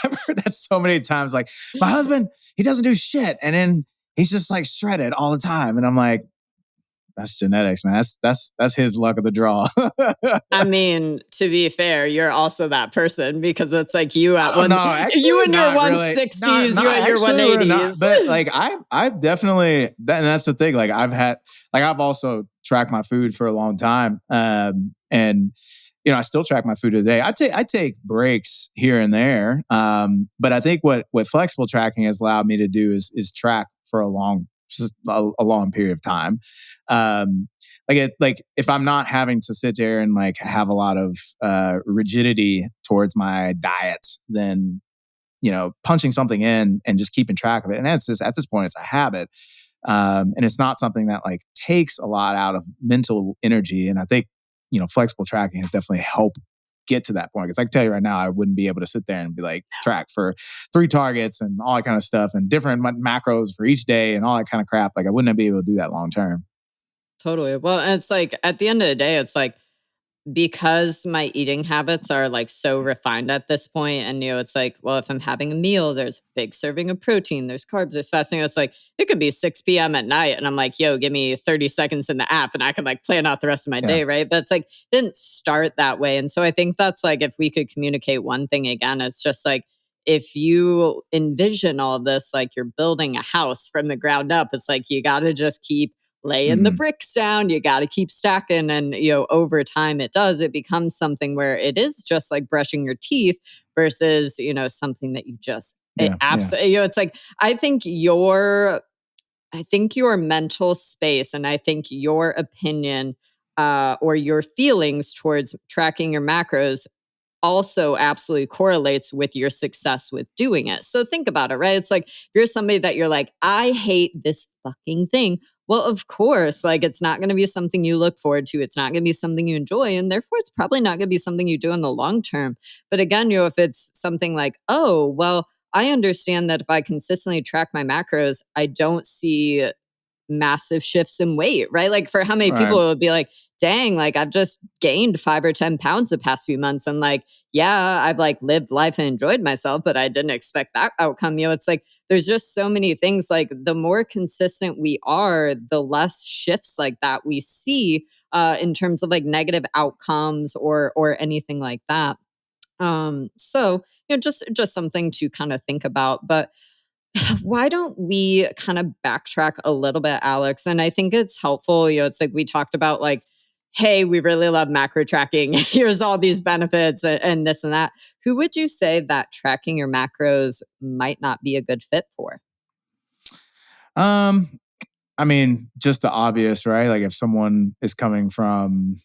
I've heard that so many times. Like, my husband, he doesn't do shit. And then he's just like shredded all the time. And I'm like, that's genetics, man. That's his luck of the draw. I mean, to be fair, you're also that person, because it's like you at you in your 160s, you at your 180s. But like I've definitely, and that's the thing. Like I've also tracked my food for a long time, and I still track my food today. I take breaks here and there, but I think what flexible tracking has allowed me to do is track for a long period of time. Like if I'm not having to sit there and like have a lot of rigidity towards my diet, then punching something in and just keeping track of it. And that's just, at this point, it's a habit, and it's not something that like takes a lot out of mental energy. And I think flexible tracking has definitely helped get to that point. Because I can tell you right now, I wouldn't be able to sit there and be like, track for 3 targets and all that kind of stuff and different macros for each day and all that kind of crap. Like I wouldn't be able to do that long term. Totally. Well, and it's like at the end of the day, it's like, because my eating habits are like so refined at this point, and it's like, well, if I'm having a meal, there's a big serving of protein, there's carbs, there's fats. It's like it could be 6 p.m. at night, and I'm like, yo, give me 30 seconds in the app, and I can like plan out the rest of my day, right? But it's like it didn't start that way, and so I think that's like, if we could communicate one thing again, it's just like, if you envision all this like you're building a house from the ground up, it's like you got to just keep laying the bricks down. You got to keep stacking. And, over time it becomes something where it is just like brushing your teeth versus, something that you just absolutely, it's like, I think your mental space, and I think your opinion or your feelings towards tracking your macros also absolutely correlates with your success with doing it. So think about it, right? It's like, if you're somebody that you're like, I hate this fucking thing. Well, of course, like it's not going to be something you look forward to. It's not going to be something you enjoy. And therefore, it's probably not going to be something you do in the long term. But again, if it's something like, oh, well, I understand that if I consistently track my macros, I don't see massive shifts in weight, right? Like for how many people it would be like, dang, like I've just gained 5 or 10 pounds the past few months. And like, yeah, I've like lived life and enjoyed myself, but I didn't expect that outcome. It's like, there's just so many things. Like the more consistent we are, the less shifts like that we see in terms of like negative outcomes or anything like that. So, just something to kind of think about. But why don't we kind of backtrack a little bit, Alex? And I think it's helpful. It's like we talked about like, hey, we really love macro tracking. Here's all these benefits and this and that. Who would you say that tracking your macros might not be a good fit for? I mean, just the obvious, right? Like if someone is coming from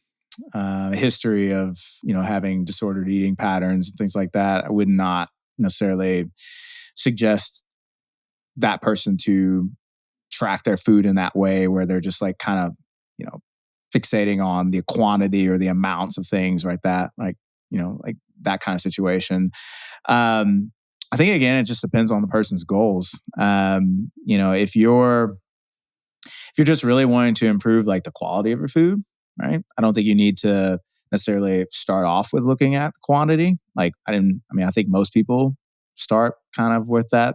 a history of, having disordered eating patterns and things like that, I would not necessarily suggest that person to track their food in that way where they're just like kind of, fixating on the quantity or the amounts of things like that, like that kind of situation. I think again, it just depends on the person's goals. If you're just really wanting to improve like the quality of your food, right? I don't think you need to necessarily start off with looking at the quantity. Like I think most people start kind of with that,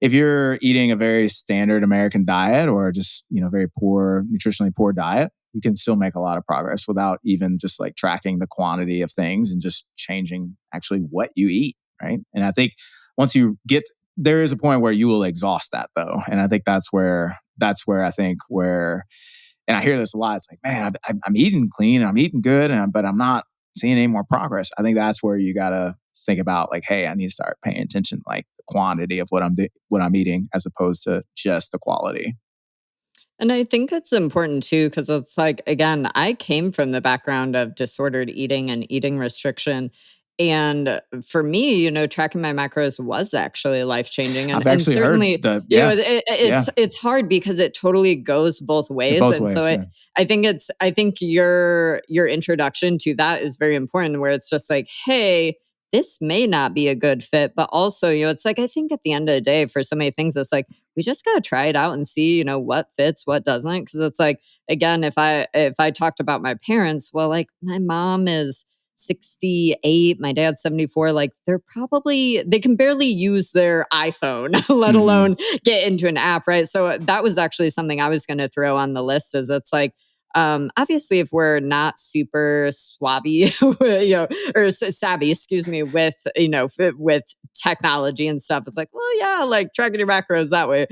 if you're eating a very standard American diet or just, very poor, nutritionally poor diet, you can still make a lot of progress without even just like tracking the quantity of things and just changing actually what you eat. Right. And I think once you there is a point where you will exhaust that though. And I think that's where and I hear this a lot. It's like, man, I'm eating clean and I'm eating good, but I'm not seeing any more progress. I think that's where you got to think about like, hey, I need to start paying attention to like the quantity of what I'm eating as opposed to just the quality. And I think it's important too, because it's like, again, I came from the background of disordered eating and eating restriction. And for me, tracking my macros was actually life changing. I've And actually heard certainly, yeah, it's hard because it totally goes both ways. both And so ways. Yeah. I think your introduction to that is very important, where it's just like, hey, this may not be a good fit, but also, it's like, I think at the end of the day, for so many things, it's like, we just got to try it out and see, what fits, what doesn't. Cause it's like, again, if I talked about my parents, well, like my mom is 68, my dad's 74, like they can barely use their iPhone, let alone get into an app. Right. So that was actually something I was going to throw on the list, is it's like, obviously, if we're not super savvy, or savvy, excuse me, with with technology and stuff, it's like, well, yeah, like tracking your macros that way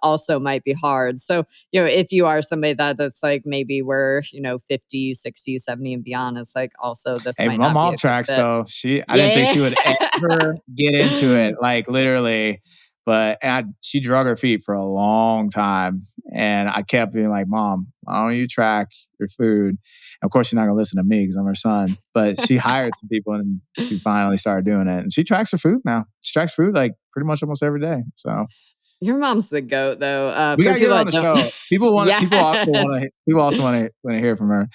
also might be hard. So, if you are somebody that's like, maybe we're 50, 60, 70 and beyond, it's like, also this Hey, might my not be mom a good tracks fit. though. I didn't think Yeah. she would ever get into it, like literally. But she drug her feet for a long time. And I kept being like, Mom, why don't you track your food? And of course, she's not going to listen to me because I'm her son. But she hired some people and she finally started doing it. And she tracks her food now. She tracks food like pretty much almost every day. So Your mom's the goat, though. we For got to get people her on that the don't, show. People yes. also want to hear from her.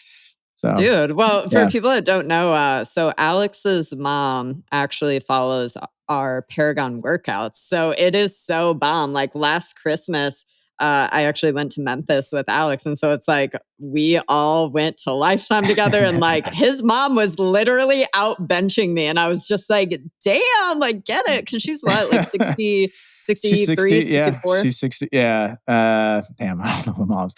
So Dude, well, for yeah. people that don't know, so Alex's mom actually follows our Paragon workouts. So it is so bomb. Like last Christmas, I actually went to Memphis with Alex. And so it's like we all went to Lifetime together, and like his mom was literally out benching me. And I was just like, damn, like get it. Cause she's what, like 60, She's 63, 60. Yeah. 64? She's 60. Yeah. Damn, I don't know my mom's.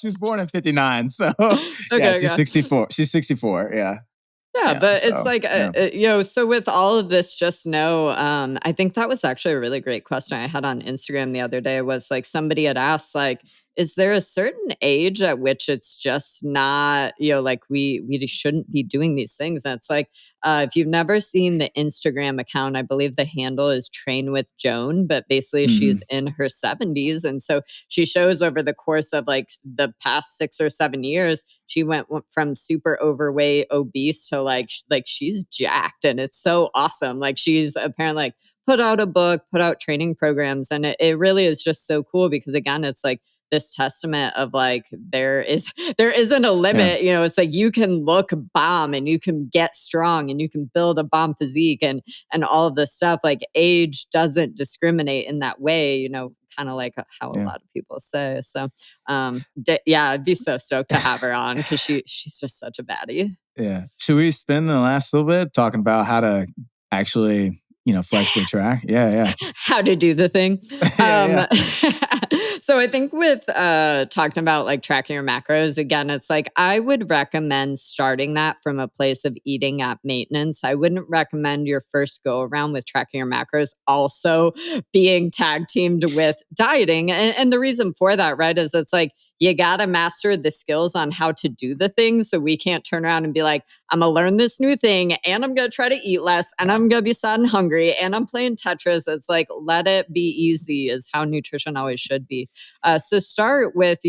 She was born in 59. So yeah, Okay, she's okay. 64. She's 64. Yeah. Yeah, Yeah. but it's So, like, yeah. so with all of this, just know, I think that was actually a really great question I had on Instagram the other day, was like somebody had asked, like, is there a certain age at which it's just not, like we shouldn't be doing these things? And it's like, if you've never seen the Instagram account, I believe the handle is Train with Joan, but basically she's in her 70s. And so she shows over the course of like the past 6 or 7 years, she went from super overweight, obese to like she's jacked, and it's so awesome. Like she's apparently like put out a book, put out training programs, and it really is just so cool, because again, it's like this testament of like there isn't a Yeah. limit. It's like you can look bomb and you can get strong and you can build a bomb physique and all of this stuff. Like age doesn't discriminate in that way, kind of like how a Yeah. lot of people say. So yeah, I'd be so stoked to have her on, because she's just such a baddie. Yeah. Should we spend the last little bit talking about how to actually, flexibly track? Yeah. Yeah. How to do the thing. Yeah. So I think with talking about like tracking your macros, again, it's like I would recommend starting that from a place of eating at maintenance. I wouldn't recommend your first go around with tracking your macros also being tag teamed with dieting. And the reason for that, right, is it's like you got to master the skills on how to do the things. So we can't turn around and be like, I'm going to learn this new thing and I'm going to try to eat less and I'm going to be sad and hungry and I'm playing Tetris. It's like, let it be easy is how nutrition always should be. So start with,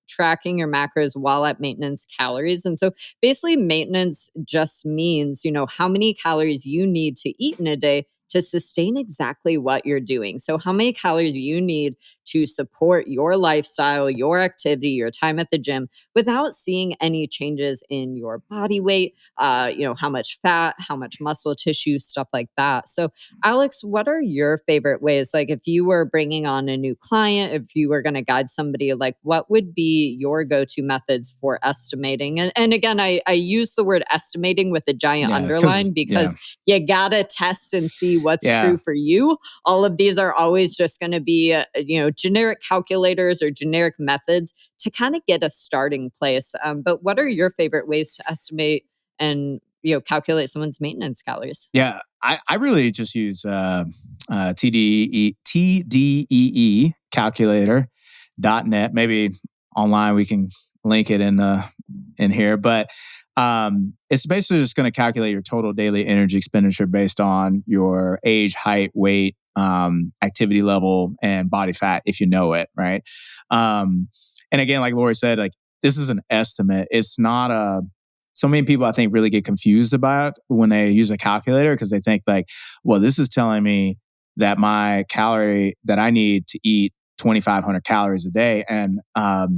tracking your macros while at maintenance calories. And so basically maintenance just means, how many calories you need to eat in a day to sustain exactly what you're doing. So how many calories you need to support your lifestyle, your activity, your time at the gym without seeing any changes in your body weight, how much fat, how much muscle tissue, stuff like that. So Alex, what are your favorite ways? Like if you were bringing on a new client, if you were going to guide somebody, like what would be your go-to methods for estimating? And again, I use the word estimating with a giant underline because you got to test and see what's true for you. All of these are always just going to be, generic calculators or generic methods to kind of get a starting place. But what are your favorite ways to estimate and calculate someone's maintenance calories? Yeah, I really just use TDEE calculator.net. Maybe online. We can link it in here, but it's basically just going to calculate your total daily energy expenditure based on your age, height, weight, activity level, and body fat, if you know it, right? And again, like Laurie said, like this is an estimate. It's not so many people I think really get confused about when they use a calculator because they think like, well, this is telling me that my calorie that I need to eat 2,500 calories a day. And a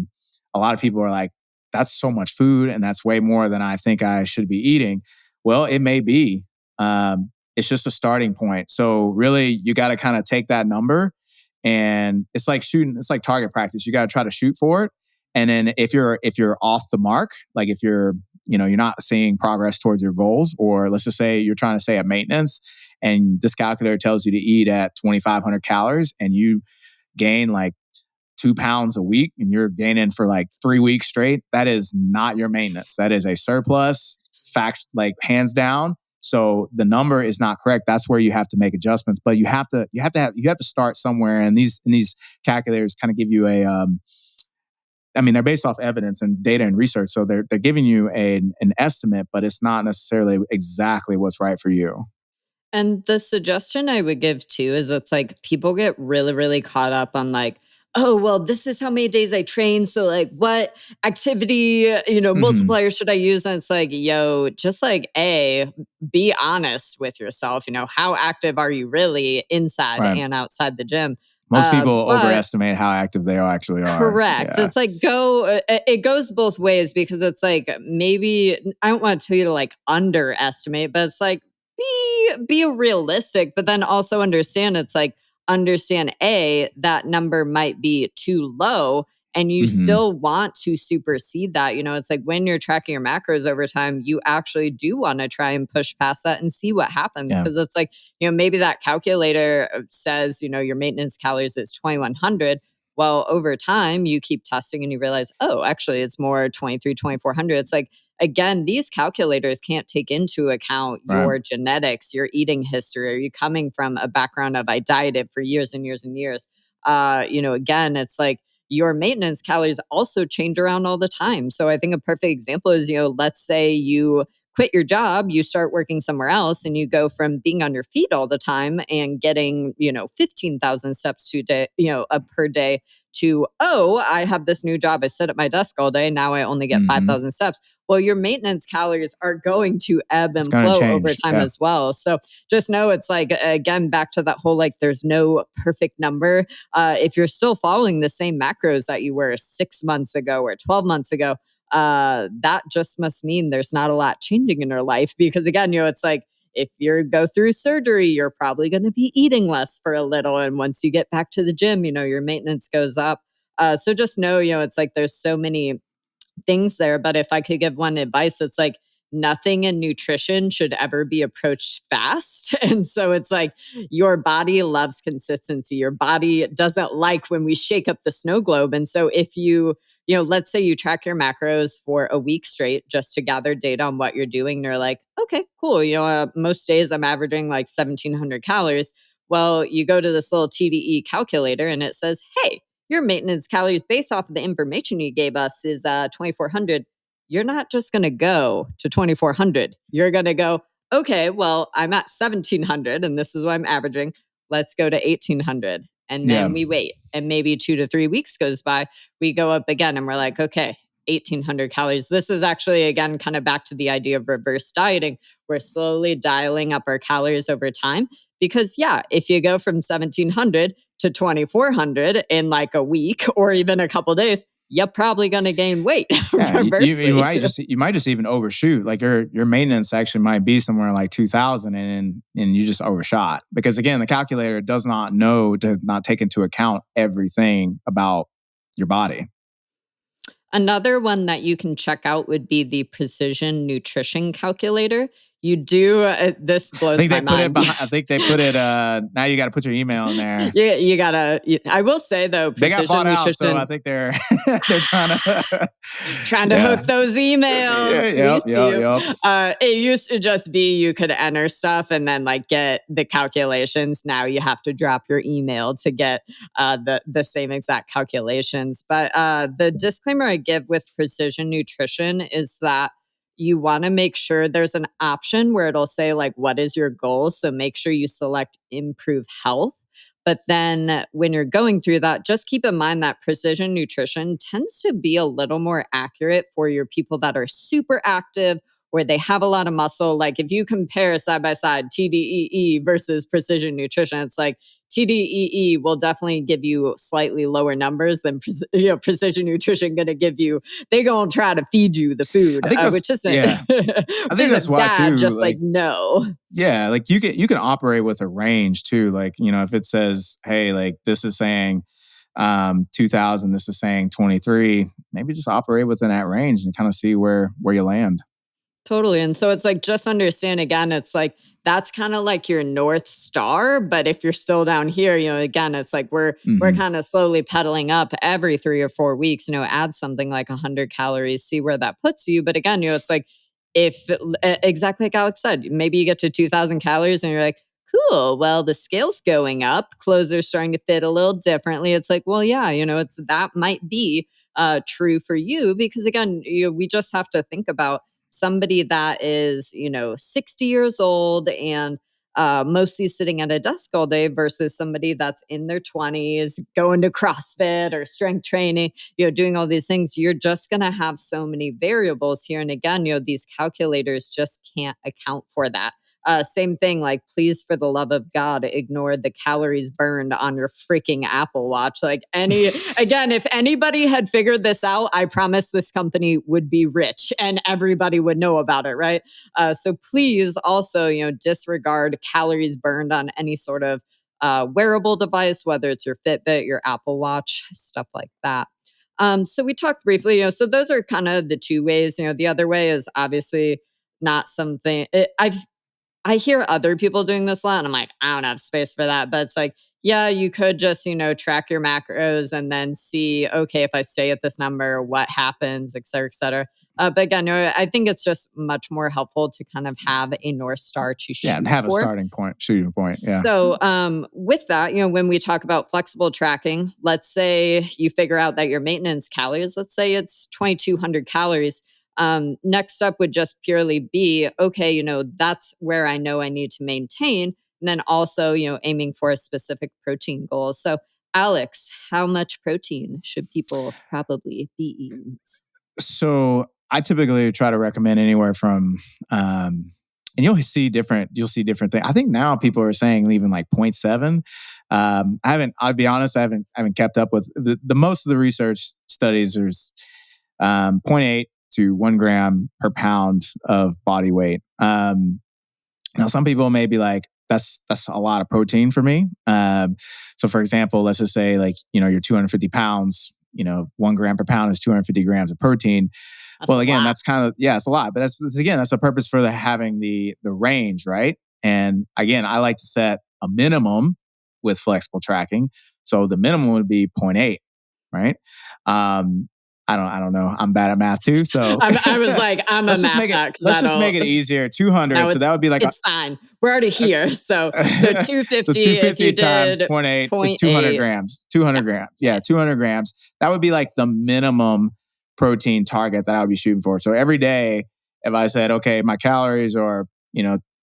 lot of people are like, that's so much food and that's way more than I think I should be eating. Well, it may be. It's just a starting point. So really, you got to kind of take that number and it's like target practice. You got to try to shoot for it. And then if you're off the mark, like if you're not seeing progress towards your goals, or let's just say you're trying to stay at maintenance and this calculator tells you to eat at 2,500 calories and you gain like 2 pounds a week and you're gaining for like 3 weeks straight, that is not your maintenance. That is a surplus, fact, like hands down. So the number is not correct. That's where you have to make adjustments, but you have to start somewhere. And these calculators kind of give you they're based off evidence and data and research. So they're giving you an estimate, but it's not necessarily exactly what's right for you. And the suggestion I would give too is it's like people get really, really caught up on like, oh, well, this is how many days I train. So like what activity, multiplier should I use? And it's like, yo, just like be honest with yourself. How active are you really inside and outside the gym? Most people overestimate how active they actually are. Correct. Yeah. It's like it goes both ways because it's like maybe I don't want to tell you to like underestimate, but it's like be realistic, but then also understand that number might be too low and you still want to supersede that. It's like when you're tracking your macros over time, you actually do want to try and push past that and see what happens. Because it's like, maybe that calculator says, your maintenance calories is 2,100. Well, over time, you keep testing and you realize, oh, actually, it's more 2,400. It's like, again, these calculators can't take into account your genetics, your eating history. Are you coming from a background of I dieted for years and years and years? Again, it's like your maintenance calories also change around all the time. So I think a perfect example is, let's say you quit your job, you start working somewhere else and you go from being on your feet all the time and getting, 15,000 steps per day to, oh, I have this new job. I sit at my desk all day. Now I only get 5,000 steps. Well, your maintenance calories are going to ebb and flow over time as well. So just know it's like, again, back to that whole, like, there's no perfect number. If you're still following the same macros that you were 6 months ago or 12 months ago, that just must mean there's not a lot changing in your life. Because again, it's like, if you go through surgery, you're probably going to be eating less for a little. And once you get back to the gym, your maintenance goes up. So just know, it's like there's so many things there. But if I could give one advice, it's like nothing in nutrition should ever be approached fast. And so it's like your body loves consistency. Your body doesn't like when we shake up the snow globe. And so if let's say you track your macros for a week straight just to gather data on what you're doing. And you're like, okay, cool. Most days I'm averaging like 1,700 calories. Well, you go to this little TDE calculator and it says, hey, your maintenance calories based off of the information you gave us is 2,400. You're not just going to go to 2,400. You're going to go, okay, well, I'm at 1,700 and this is what I'm averaging. Let's go to 1,800. And then we wait. And maybe 2 to 3 weeks goes by. We go up again and we're like, okay, 1,800 calories. This is actually, again, kind of back to the idea of reverse dieting. We're slowly dialing up our calories over time. Because if you go from 1,700 to 2,400 in like a week or even a couple days, you're probably going to gain weight. You might just even overshoot. Like your maintenance actually might be somewhere like 2,000 and you just overshot. Because again, the calculator does not take into account everything about your body. Another one that you can check out would be the Precision Nutrition Calculator. You do. This blows my mind. I think they put it. Now you got to put your email in there. Yeah, you gotta. I will say though, They got Precision bought out, Nutrition. so I think they're trying to hook those emails. Yep. It used to just be you could enter stuff and then like get the calculations. Now you have to drop your email to get the same exact calculations. But the disclaimer I give with Precision Nutrition is that you want to make sure there's an option where it'll say like, what is your goal? So make sure you select improve health. But then when you're going through that, just keep in mind that Precision Nutrition tends to be a little more accurate for your people that are super active, where they have a lot of muscle. Like if you compare side by side TDEE versus Precision Nutrition, it's like TDEE will definitely give you slightly lower numbers than Precision Nutrition going to give you. They're going to try to feed you the food, which isn't. Yeah. I think that's why too. Just like no. Yeah, like you can operate with a range too. Like if it says, hey, like this is saying 2000, this is saying 23. Maybe just operate within that range and kind of see where you land. Totally. And so it's like, just understand again, it's like, that's kind of like your North Star. But if you're still down here, again, it's like we're kind of slowly pedaling up every 3 or 4 weeks, add something like 100 calories, see where that puts you. But again, it's like, if exactly like Alex said, maybe you get to 2000 calories and you're like, cool, well, the scale's going up, clothes are starting to fit a little differently. It's like, well, yeah, it's that might be true for you, because again, we just have to think about somebody that is, 60 years old and mostly sitting at a desk all day versus somebody that's in their 20s going to CrossFit or strength training, doing all these things. You're just going to have so many variables here. And again, these calculators just can't account for that. Same thing, like, please, for the love of God, ignore the calories burned on your freaking Apple Watch. Like again, if anybody had figured this out, I promise this company would be rich and everybody would know about it, right? So please also, disregard calories burned on any sort of wearable device, whether it's your Fitbit, your Apple Watch, stuff like that. So we talked briefly, so those are kind of the two ways. The other way is obviously not something I hear other people doing this a lot, and I'm like, I don't have space for that. But it's like, yeah, you could just, track your macros and then see, okay, if I stay at this number, what happens, et cetera, et cetera. But again, I think it's just much more helpful to kind of have a North Star to shoot and have for. A shooting point. Yeah. So with that, when we talk about flexible tracking, let's say you figure out that your maintenance calories, let's say it's 2,200 calories. Next up would just purely be, okay, that's where I know I need to maintain. And then also, aiming for a specific protein goal. So Alex, how much protein should people probably be eating? So I typically try to recommend anywhere from, and you'll see different things. I think now people are saying even like 0.7. I'll be honest, I haven't kept up with the most of the research studies. There's 0.8 to 1 gram per pound of body weight. Now some people may be like, that's a lot of protein for me. So for example, let's just say like, you're 250 pounds, 1 gram per pound is 250 grams of protein. That's kind of, it's a lot, but that's the purpose for having the range, right? And again, I like to set a minimum with flexible tracking. So the minimum would be 0.8, right? I don't know. I'm bad at math too. So I was like, let's just make it easier. 200. No, so that would be like, it's fine. We're already here. So 250, so 250 times 0.8 is 200 grams. 200 grams. Yeah, 200 grams. That would be like the minimum protein target that I would be shooting for. So every day, if I said, okay, my calories are,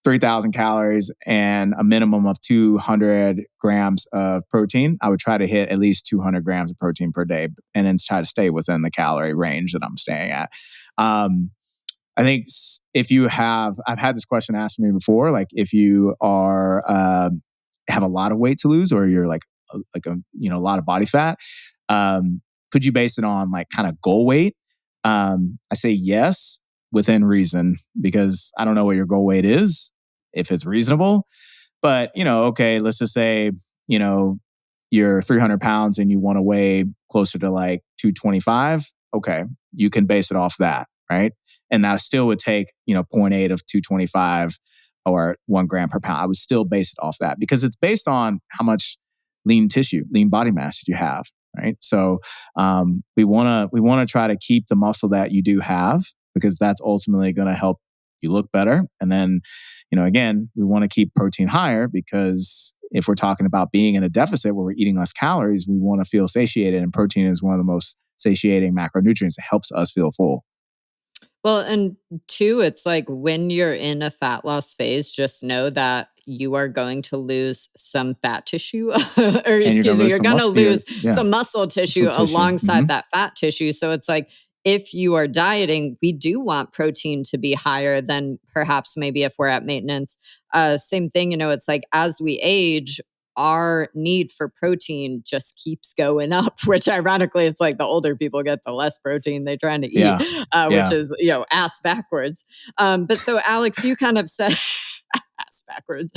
3,000 calories and a minimum of 200 grams of protein, I would try to hit at least 200 grams of protein per day and then try to stay within the calorie range that I'm staying at. I think I've had this question asked me before, like if you are, have a lot of weight to lose or you're like a lot of body fat, could you base it on like kind of goal weight? I say yes, within reason, because I don't know what your goal weight is, if it's reasonable. But, okay, let's just say, you're 300 pounds and you want to weigh closer to like 225. Okay, you can base it off that. right? And that still would take, you know, 0.8 of 225 or 1 gram per pound. I would still base it off that because it's based on how much lean tissue, lean body mass you have, right? So we want to try to keep the muscle that you do have because that's ultimately going to help you look better. And then, you know, again, we want to keep protein higher because if we're talking about being in a deficit where we're eating less calories, we want to feel satiated, and protein is one of the most satiating macronutrients. It helps us feel full. Well, and two, it's like when you're in a fat loss phase, just know that you are going to lose some fat tissue, or And excuse me, you're going to lose yeah, some muscle tissue muscle tissue. alongside that fat tissue. So it's like, if you are dieting, we do want protein to be higher than perhaps maybe if we're at maintenance. Same thing, you know, it's like as we age, our need for protein just keeps going up, which ironically, it's like the older people get, the less protein they're trying to eat, which is, you know, ass backwards. But so Alex, you kind of said, ass backwards,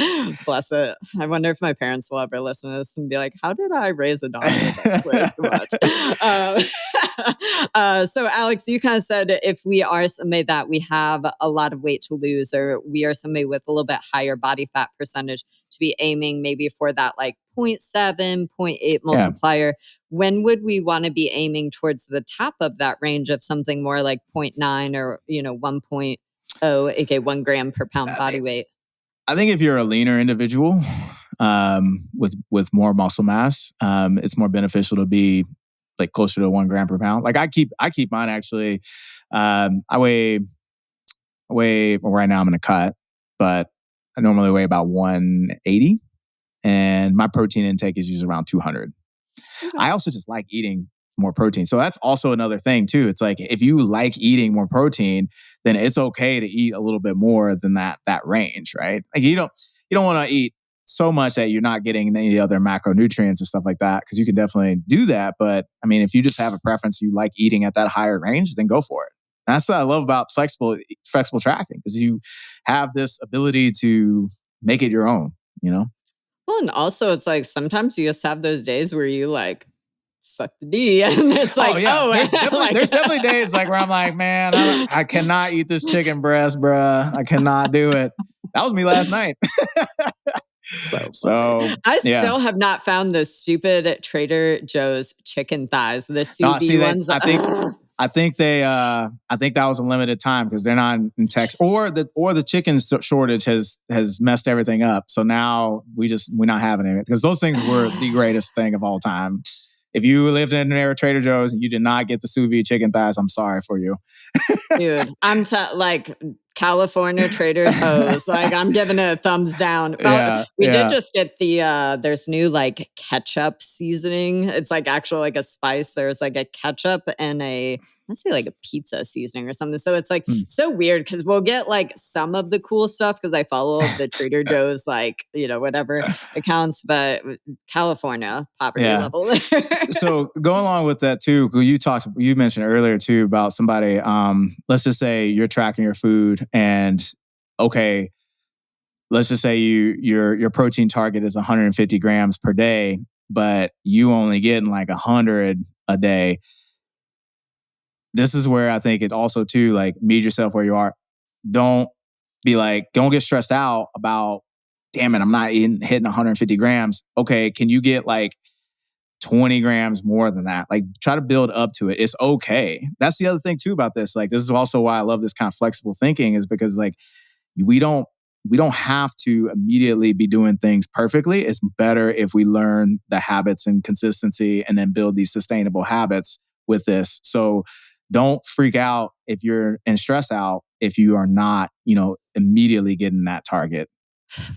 bless it. I wonder if my parents will ever listen to this and be like, how did I raise a daughter that swears so much? So Alex, you kind of said if we are somebody that we have a lot of weight to lose, or we are somebody with a little bit higher body fat percentage, to be aiming maybe for that like 0.7, 0.8 multiplier. When would we want to be aiming towards the top of that range of something more like 0.9 or, you know, 1.0, aka 1 gram per pound body weight? I think if you're a leaner individual with more muscle mass, it's more beneficial to be like closer to 1 gram per pound. Like I keep mine actually. I weigh well, right now I'm in a cut, but I normally weigh about 180, and my protein intake is usually around 200. Okay. I also just like eating more protein. So that's also another thing too. It's like if you like eating more protein, then it's okay to eat a little bit more than that range, right? Like you don't want to eat so much that you're not getting any other macronutrients and stuff like that, because you can definitely do that. But I mean, if you just have a preference, you like eating at that higher range, then go for it. And that's what I love about flexible tracking, because you have this ability to make it your own, you know? Well, and also it's like sometimes you just have those days where you like suck the D, and it's like, there's definitely days like where I'm like, man, I cannot eat this chicken breast, bruh. I cannot do it. That was me last night. So I still have not found those stupid Trader Joe's chicken thighs, the sous vide ones. I think that was a limited time because they're not in Texas, or the chicken shortage has messed everything up. So now we're not having it, because those things were the greatest thing of all time. If you lived in an era of Trader Joe's and you did not get the sous vide chicken thighs, I'm sorry for you. Dude, I'm like California Trader Joe's. Like I'm giving it a thumbs down. We did just get the there's new like ketchup seasoning. It's like actual like a spice. There's like a ketchup and let's say like a pizza seasoning or something. So it's like so weird because we'll get like some of the cool stuff because I follow the Trader Joe's like, you know, whatever accounts, but California poverty level there. So going along with that too, you mentioned earlier too about somebody, let's just say you're tracking your food and okay, let's just say your protein target is 150 grams per day, but you only getting like 100 a day. This is where I think it also too, like, meet yourself where you are. Don't get stressed out about, damn it, I'm not hitting 150 grams. Okay, can you get like 20 grams more than that? Like, try to build up to it. It's okay. That's the other thing too about this. Like, this is also why I love this kind of flexible thinking, is because like we don't have to immediately be doing things perfectly. It's better if we learn the habits and consistency and then build these sustainable habits with this. So don't freak out if you're and stress out if you are not, immediately getting that target.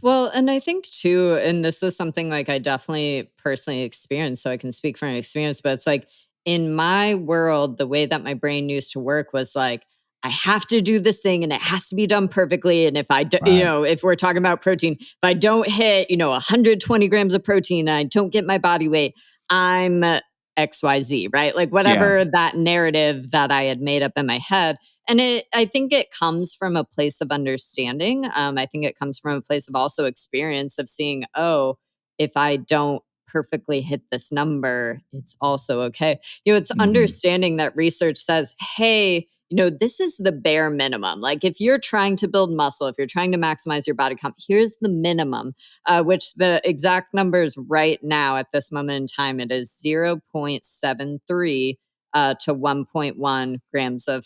Well, and I think too, and this is something like I definitely personally experienced, so I can speak from experience, but it's like in my world, the way that my brain used to work was like, I have to do this thing and it has to be done perfectly. And if I do, if we're talking about protein, if I don't hit, 120 grams of protein, and I don't get my body weight, I'm XYZ, right? Like whatever that narrative that I had made up in my head. And I think it comes from a place of understanding. I think it comes from a place of also experience of seeing, if I don't perfectly hit this number, it's also okay. It's understanding that research says, hey, this is the bare minimum. Like if you're trying to build muscle, if you're trying to maximize your body comp, here's the minimum, which the exact numbers right now at this moment in time, it is 0.73 to 1.1 grams of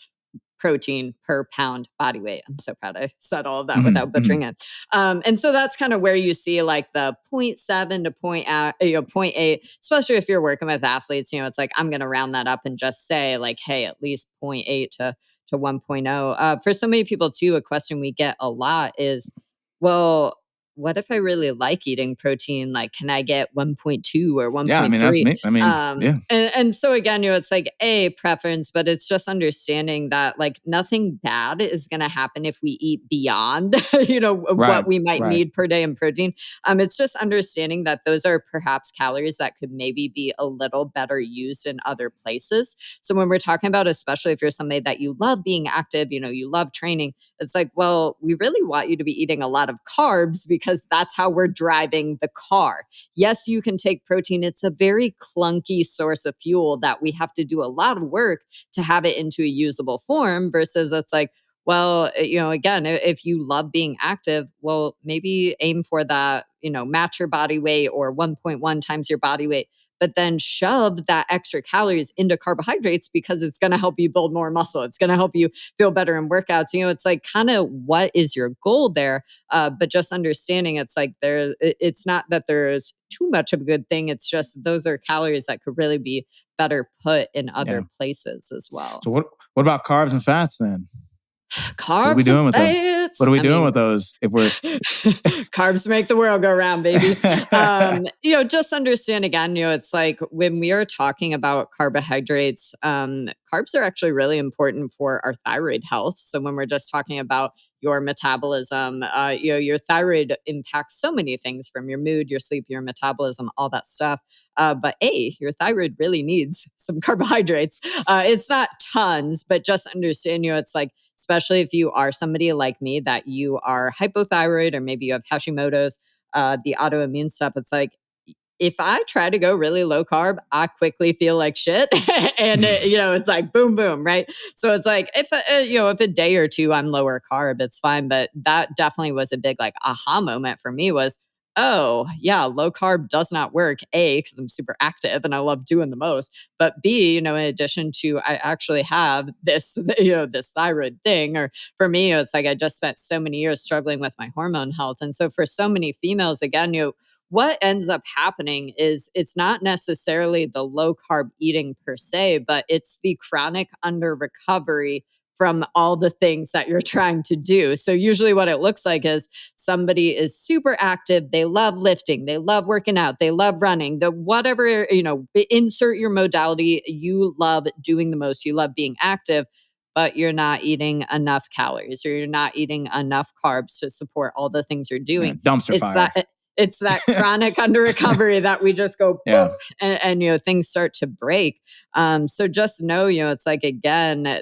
protein per pound body weight. I'm so proud I said all of that without butchering it. And so that's kind of where you see like the 0.7 to point out, 0.8, especially if you're working with athletes, it's like, I'm going to round that up and just say like, hey, at least 0.8 to 1.0. For so many people too, a question we get a lot is, well, what if I really like eating protein? Like, can I get 1.2 or 1.3? Yeah, I mean, that's me. I mean, yeah. And so again, it's like a preference, but it's just understanding that like nothing bad is going to happen if we eat beyond, what we might need per day in protein. It's just understanding that those are perhaps calories that could maybe be a little better used in other places. So when we're talking about, especially if you're somebody that you love being active, you love training, it's like, well, we really want you to be eating a lot of carbs because that's how we're driving the car. Yes, you can take protein. It's a very clunky source of fuel that we have to do a lot of work to have it into a usable form versus it's like, well, again, if you love being active, well, maybe aim for that, match your body weight or 1.1 times your body weight, but then shove that extra calories into carbohydrates because it's going to help you build more muscle. It's going to help you feel better in workouts. It's like kind of what is your goal there? But just understanding it's like it's not that there's too much of a good thing. It's just those are calories that could really be better put in other places as well. So what about carbs and fats then? Carbs what are we doing with those? What are we doing with those? If we're carbs make the world go round, baby. Just understand again, it's like when we are talking about carbohydrates, carbs are actually really important for our thyroid health. So when we're just talking about your metabolism, your thyroid impacts so many things from your mood, your sleep, your metabolism, all that stuff. But your thyroid really needs some carbohydrates. It's not tons, but just understand, it's like, especially if you are somebody like me that you are hypothyroid or maybe you have Hashimoto's, the autoimmune stuff, it's like, if I try to go really low carb, I quickly feel like shit. And it's like boom, boom, right? So it's like if a day or two I'm lower carb, it's fine. But that definitely was a big like aha moment for me was, oh yeah, low carb does not work. A, because I'm super active and I love doing the most. But B, in addition to I actually have this, this thyroid thing. Or for me, it's like I just spent so many years struggling with my hormone health. And so for so many females, again, what ends up happening is it's not necessarily the low carb eating per se, but it's the chronic under recovery from all the things that you're trying to do. So usually what it looks like is somebody is super active. They love lifting. They love working out. They love running. The whatever, insert your modality. You love doing the most. You love being active, but you're not eating enough calories or you're not eating enough carbs to support all the things you're doing. Dumpster fire. It's that chronic under recovery that we just go boop, and things start to break. So just know, it's like, again,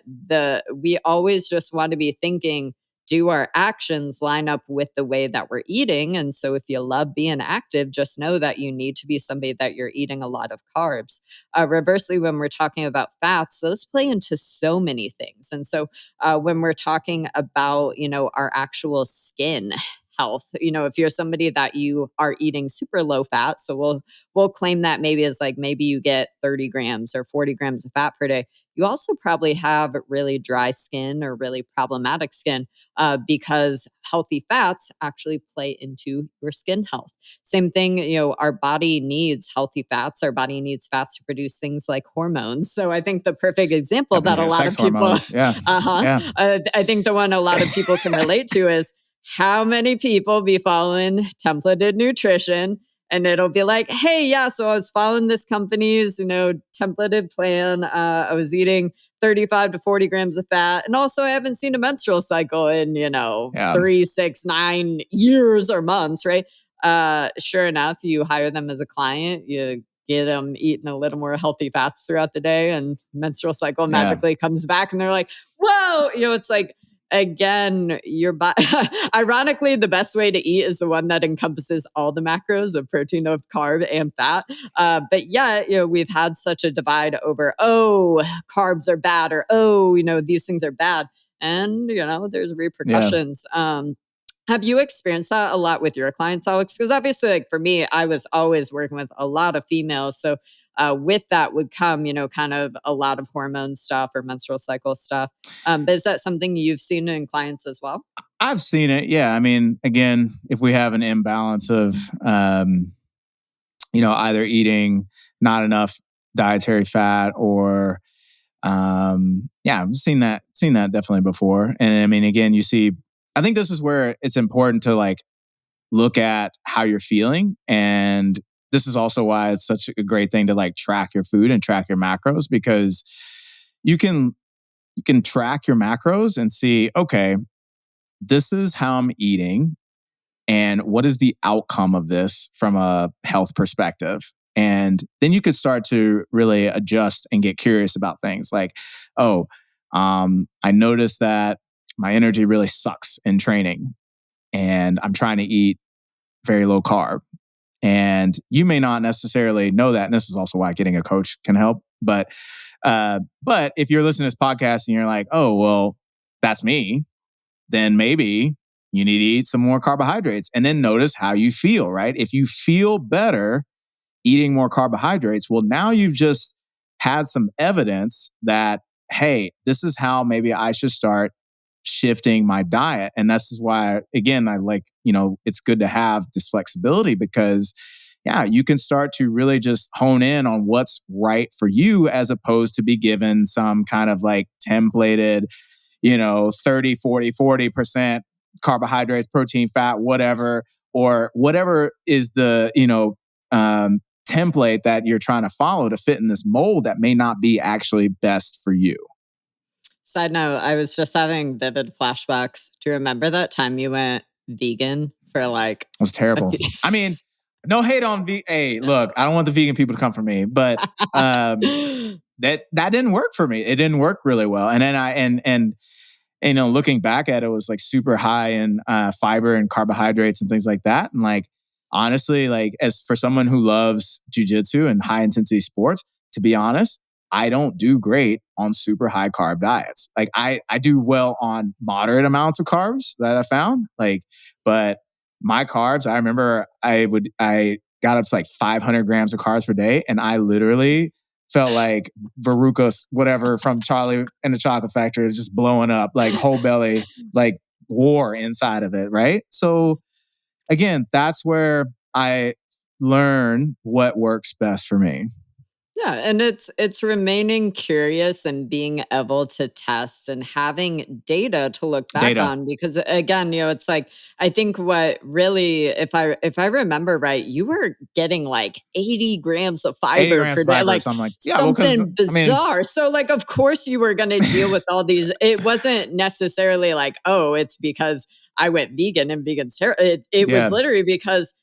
we always just want to be thinking, do our actions line up with the way that we're eating? And so if you love being active, just know that you need to be somebody that you're eating a lot of carbs. Reversely, when we're talking about fats, those play into so many things. And so when we're talking about, our actual skin health, if you're somebody that you are eating super low fat, so we'll claim that maybe it's like maybe you get 30 grams or 40 grams of fat per day. You also probably have really dry skin or really problematic skin because healthy fats actually play into your skin health. Same thing, our body needs healthy fats. Our body needs fats to produce things like hormones. So I think the perfect example that a lot of people, I think the one a lot of people can relate to is how many people be following templated nutrition and it'll be like, hey, yeah, so I was following this company's, templated plan. I was eating 35 to 40 grams of fat. And also I haven't seen a menstrual cycle in, 3, 6, 9 years or months, right? Sure enough, you hire them as a client, you get them eating a little more healthy fats throughout the day and menstrual cycle magically comes back and they're like, whoa, it's like, again, ironically, the best way to eat is the one that encompasses all the macros of protein, of carb, and fat. But yeah, we've had such a divide over, carbs are bad, or, these things are bad. And, there's repercussions. Have you experienced that a lot with your clients, Alex? Because obviously, like for me, I was always working with a lot of females. So with that would come, kind of a lot of hormone stuff or menstrual cycle stuff. But is that something you've seen in clients as well? I've seen it. Yeah. I mean, again, if we have an imbalance of, either eating not enough dietary fat or, I've seen that definitely before. And I mean, again, I think this is where it's important to like look at how you're feeling. And this is also why it's such a great thing to like track your food and track your macros, because you can track your macros and see, okay, this is how I'm eating and what is the outcome of this from a health perspective. And then you could start to really adjust and get curious about things like, I noticed that my energy really sucks in training and I'm trying to eat very low carb. And you may not necessarily know that. And this is also why getting a coach can help. But if you're listening to this podcast and you're like, oh, well, that's me, then maybe you need to eat some more carbohydrates and then notice how you feel, right? If you feel better eating more carbohydrates, well, now you've just had some evidence that, hey, this is how maybe I should start shifting my diet. And this is why, again, I like, it's good to have this flexibility because, you can start to really just hone in on what's right for you as opposed to be given some kind of like templated, 30, 40% carbohydrates, protein, fat, whatever, or whatever is the, template that you're trying to follow to fit in this mold that may not be actually best for you. Side note, I was just having vivid flashbacks. Do you remember that time you went vegan for like... It was terrible. I mean, no hate on Hey, look, I don't want the vegan people to come for me, but that didn't work for me. It didn't work really well. And then looking back at it, was like super high in fiber and carbohydrates and things like that. And like, honestly, like as for someone who loves jujitsu and high intensity sports, to be honest, I don't do great on super high carb diets. Like I do well on moderate amounts of carbs that I found. Like, but my carbs, I remember I got up to like 500 grams of carbs per day. And I literally felt like Veruca, whatever, from Charlie and the Chocolate Factory, just blowing up, like whole belly, like war inside of it. Right. So again, that's where I learn what works best for me. Yeah, and it's remaining curious and being able to test and having data to look back on, because again, it's like, I think what really, if I remember right, you were getting like 80 grams of fiber per day, like something bizarre. So like, of course you were going to deal with all these. It wasn't necessarily like, oh, it's because I went vegan and vegan's terrible. It was literally because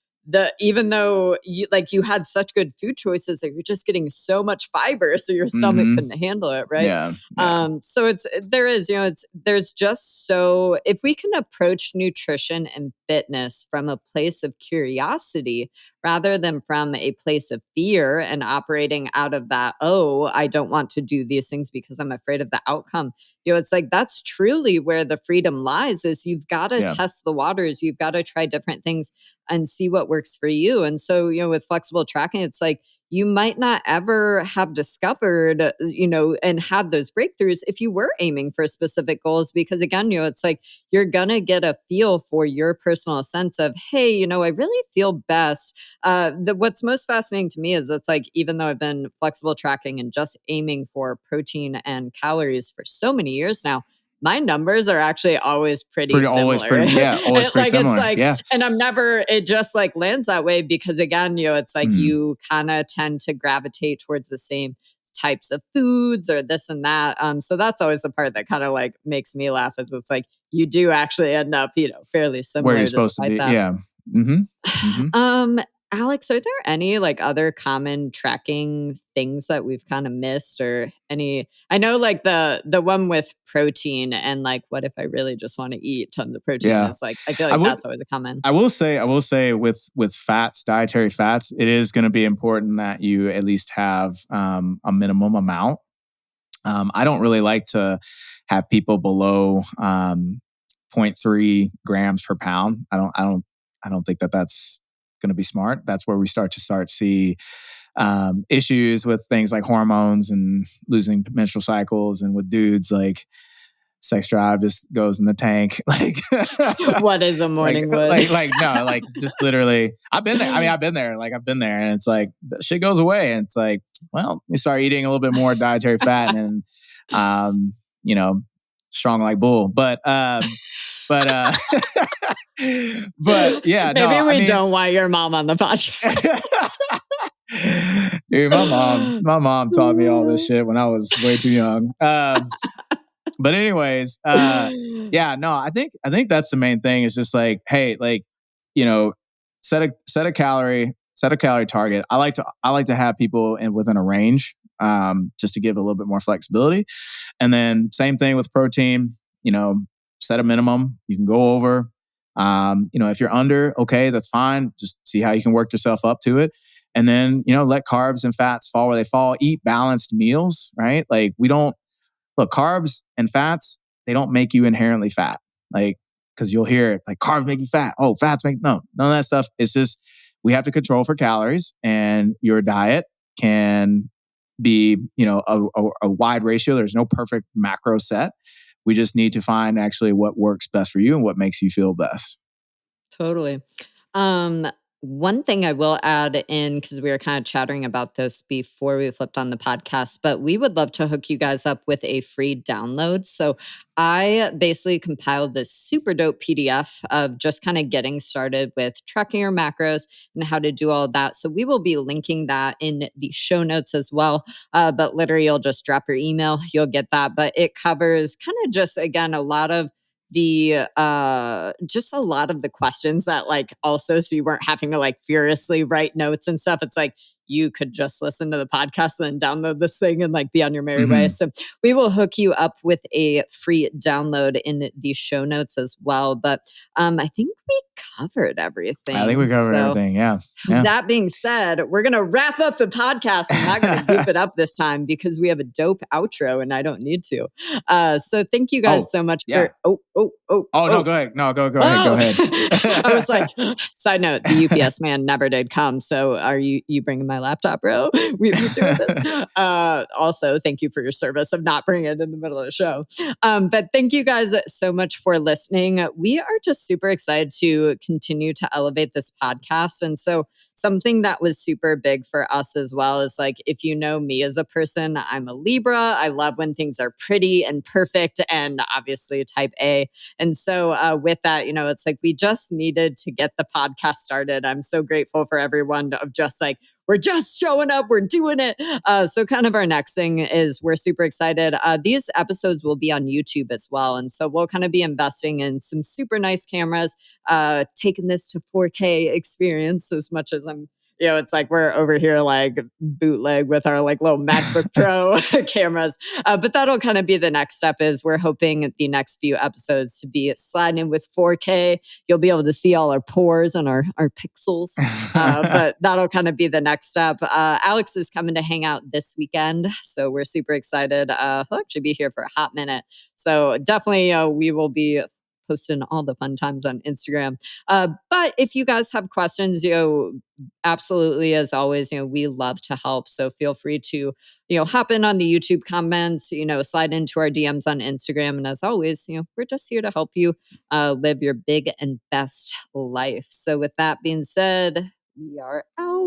even though you had such good food choices, that you're just getting so much fiber, so your stomach couldn't handle it, right? So there's just, so if we can approach nutrition and fitness from a place of curiosity rather than from a place of fear and operating out of that, I don't want to do these things because I'm afraid of the outcome. It's like, that's truly where the freedom lies, is you've got to test the waters. You've got to try different things and see what works for you. And so, with flexible tracking, it's like, you might not ever have discovered, and had those breakthroughs if you were aiming for specific goals, because again, it's like, you're going to get a feel for your personal sense of, hey, I really feel best. What's most fascinating to me is it's like, even though I've been flexible tracking and just aiming for protein and calories for so many years now, my numbers are actually always pretty similar. Always pretty similar. It's like, and it just like lands that way because again, it's like you kind of tend to gravitate towards the same types of foods or this and that. So that's always the part that kind of like makes me laugh, is it's like, you do actually end up, fairly similar. Where you're supposed to be. That. Yeah. Mm-hmm. Mm-hmm. Alex, are there any like other common tracking things that we've kind of missed or any? I know like the one with protein and like what if I really just want to eat tons of protein Yeah. is like I feel I like would that's always a common. I will say with fats, dietary fats, it is going to be important that you at least have a minimum amount. I don't really like to have people below 0.3 grams per pound. I don't think that that's going to be smart. That's where we start to see issues with things like hormones and losing menstrual cycles, and with dudes like sex drive just goes in the tank. Like What is a morning wood? No, like just literally. I've been there. I mean, I've been there. Like I've been there, and it's like shit goes away, and it's like, well, you start eating a little bit more dietary fat, and you know, strong like bull. But but yeah, no, Maybe we I mean, don't want your mom on the podcast. Dude, my mom taught me all this shit when I was way too young. But anyways, yeah, no, I think that's the main thing. Is just like, hey, like, you know, set a calorie target. I like to have people within a range, just to give a little bit more flexibility. And then same thing with protein. You know, set a minimum. You can go over. You know, if you're under, okay, that's fine. Just see how you can work yourself up to it. And then, you know, let carbs and fats fall where they fall. Eat balanced meals, right? Like look, carbs and fats, they don't make you inherently fat. Like, because you'll hear it, like carbs make you fat. Oh, fats make, no, none of that stuff. It's just, we have to control for calories, and your diet can be, you know, a wide ratio. There's no perfect macro set. We just need to find actually what works best for you and what makes you feel best. Totally. Um, One thing I will add in, because we were kind of chattering about this before we flipped on the podcast, but we would love to hook you guys up with a free download. So I basically compiled this super dope PDF of just kind of getting started with tracking your macros and how to do all of that. So we will be linking that in the show notes as well. But literally, you'll just drop your email, you'll get that. But it covers kind of just, again, a lot of the just a lot of the questions that like also so you weren't having to like furiously write notes and stuff. It's like you could just listen to the podcast and then download this thing and like be on your merry way. So we will hook you up with a free download in the show notes as well. But I think we covered everything. I think we covered everything. Yeah. That being said, we're going to wrap up the podcast. I'm not going to goof it up this time because we have a dope outro and I don't need to. So thank you guys so much for. No, go ahead. No, go ahead. Go ahead. I was like, side note, the UPS man never did come. So are you bringing my laptop, bro? We doing this. Also, thank you for your service of not bringing it in the middle of the show. But thank you guys so much for listening. We are just super excited to continue to elevate this podcast. And so something that was super big for us as well is like, if you know me as a person, I'm a Libra. I love when things are pretty and perfect and obviously type A. And so with that, you know, it's like we just needed to get the podcast started. I'm so grateful for everyone of just like, we're just showing up, we're doing it. So kind of our next thing is we're super excited. These episodes will be on YouTube as well. And so we'll kind of be investing in some super nice cameras, taking this to 4K experience as much as I'm, you know, it's like we're over here like bootleg with our like little MacBook Pro cameras. But that'll kind of be the next step is we're hoping the next few episodes to be sliding in with 4K. You'll be able to see all our pores and our pixels. But that'll kind of be the next step. Alex is coming to hang out this weekend. So we're super excited. He'll actually be here for a hot minute. So definitely we will be posting all the fun times on Instagram. But if you guys have questions, you know, absolutely, as always, you know, we love to help. So feel free to, you know, hop in on the YouTube comments, you know, slide into our DMs on Instagram. And as always, you know, we're just here to help you live your big and best life. So with that being said, we are out.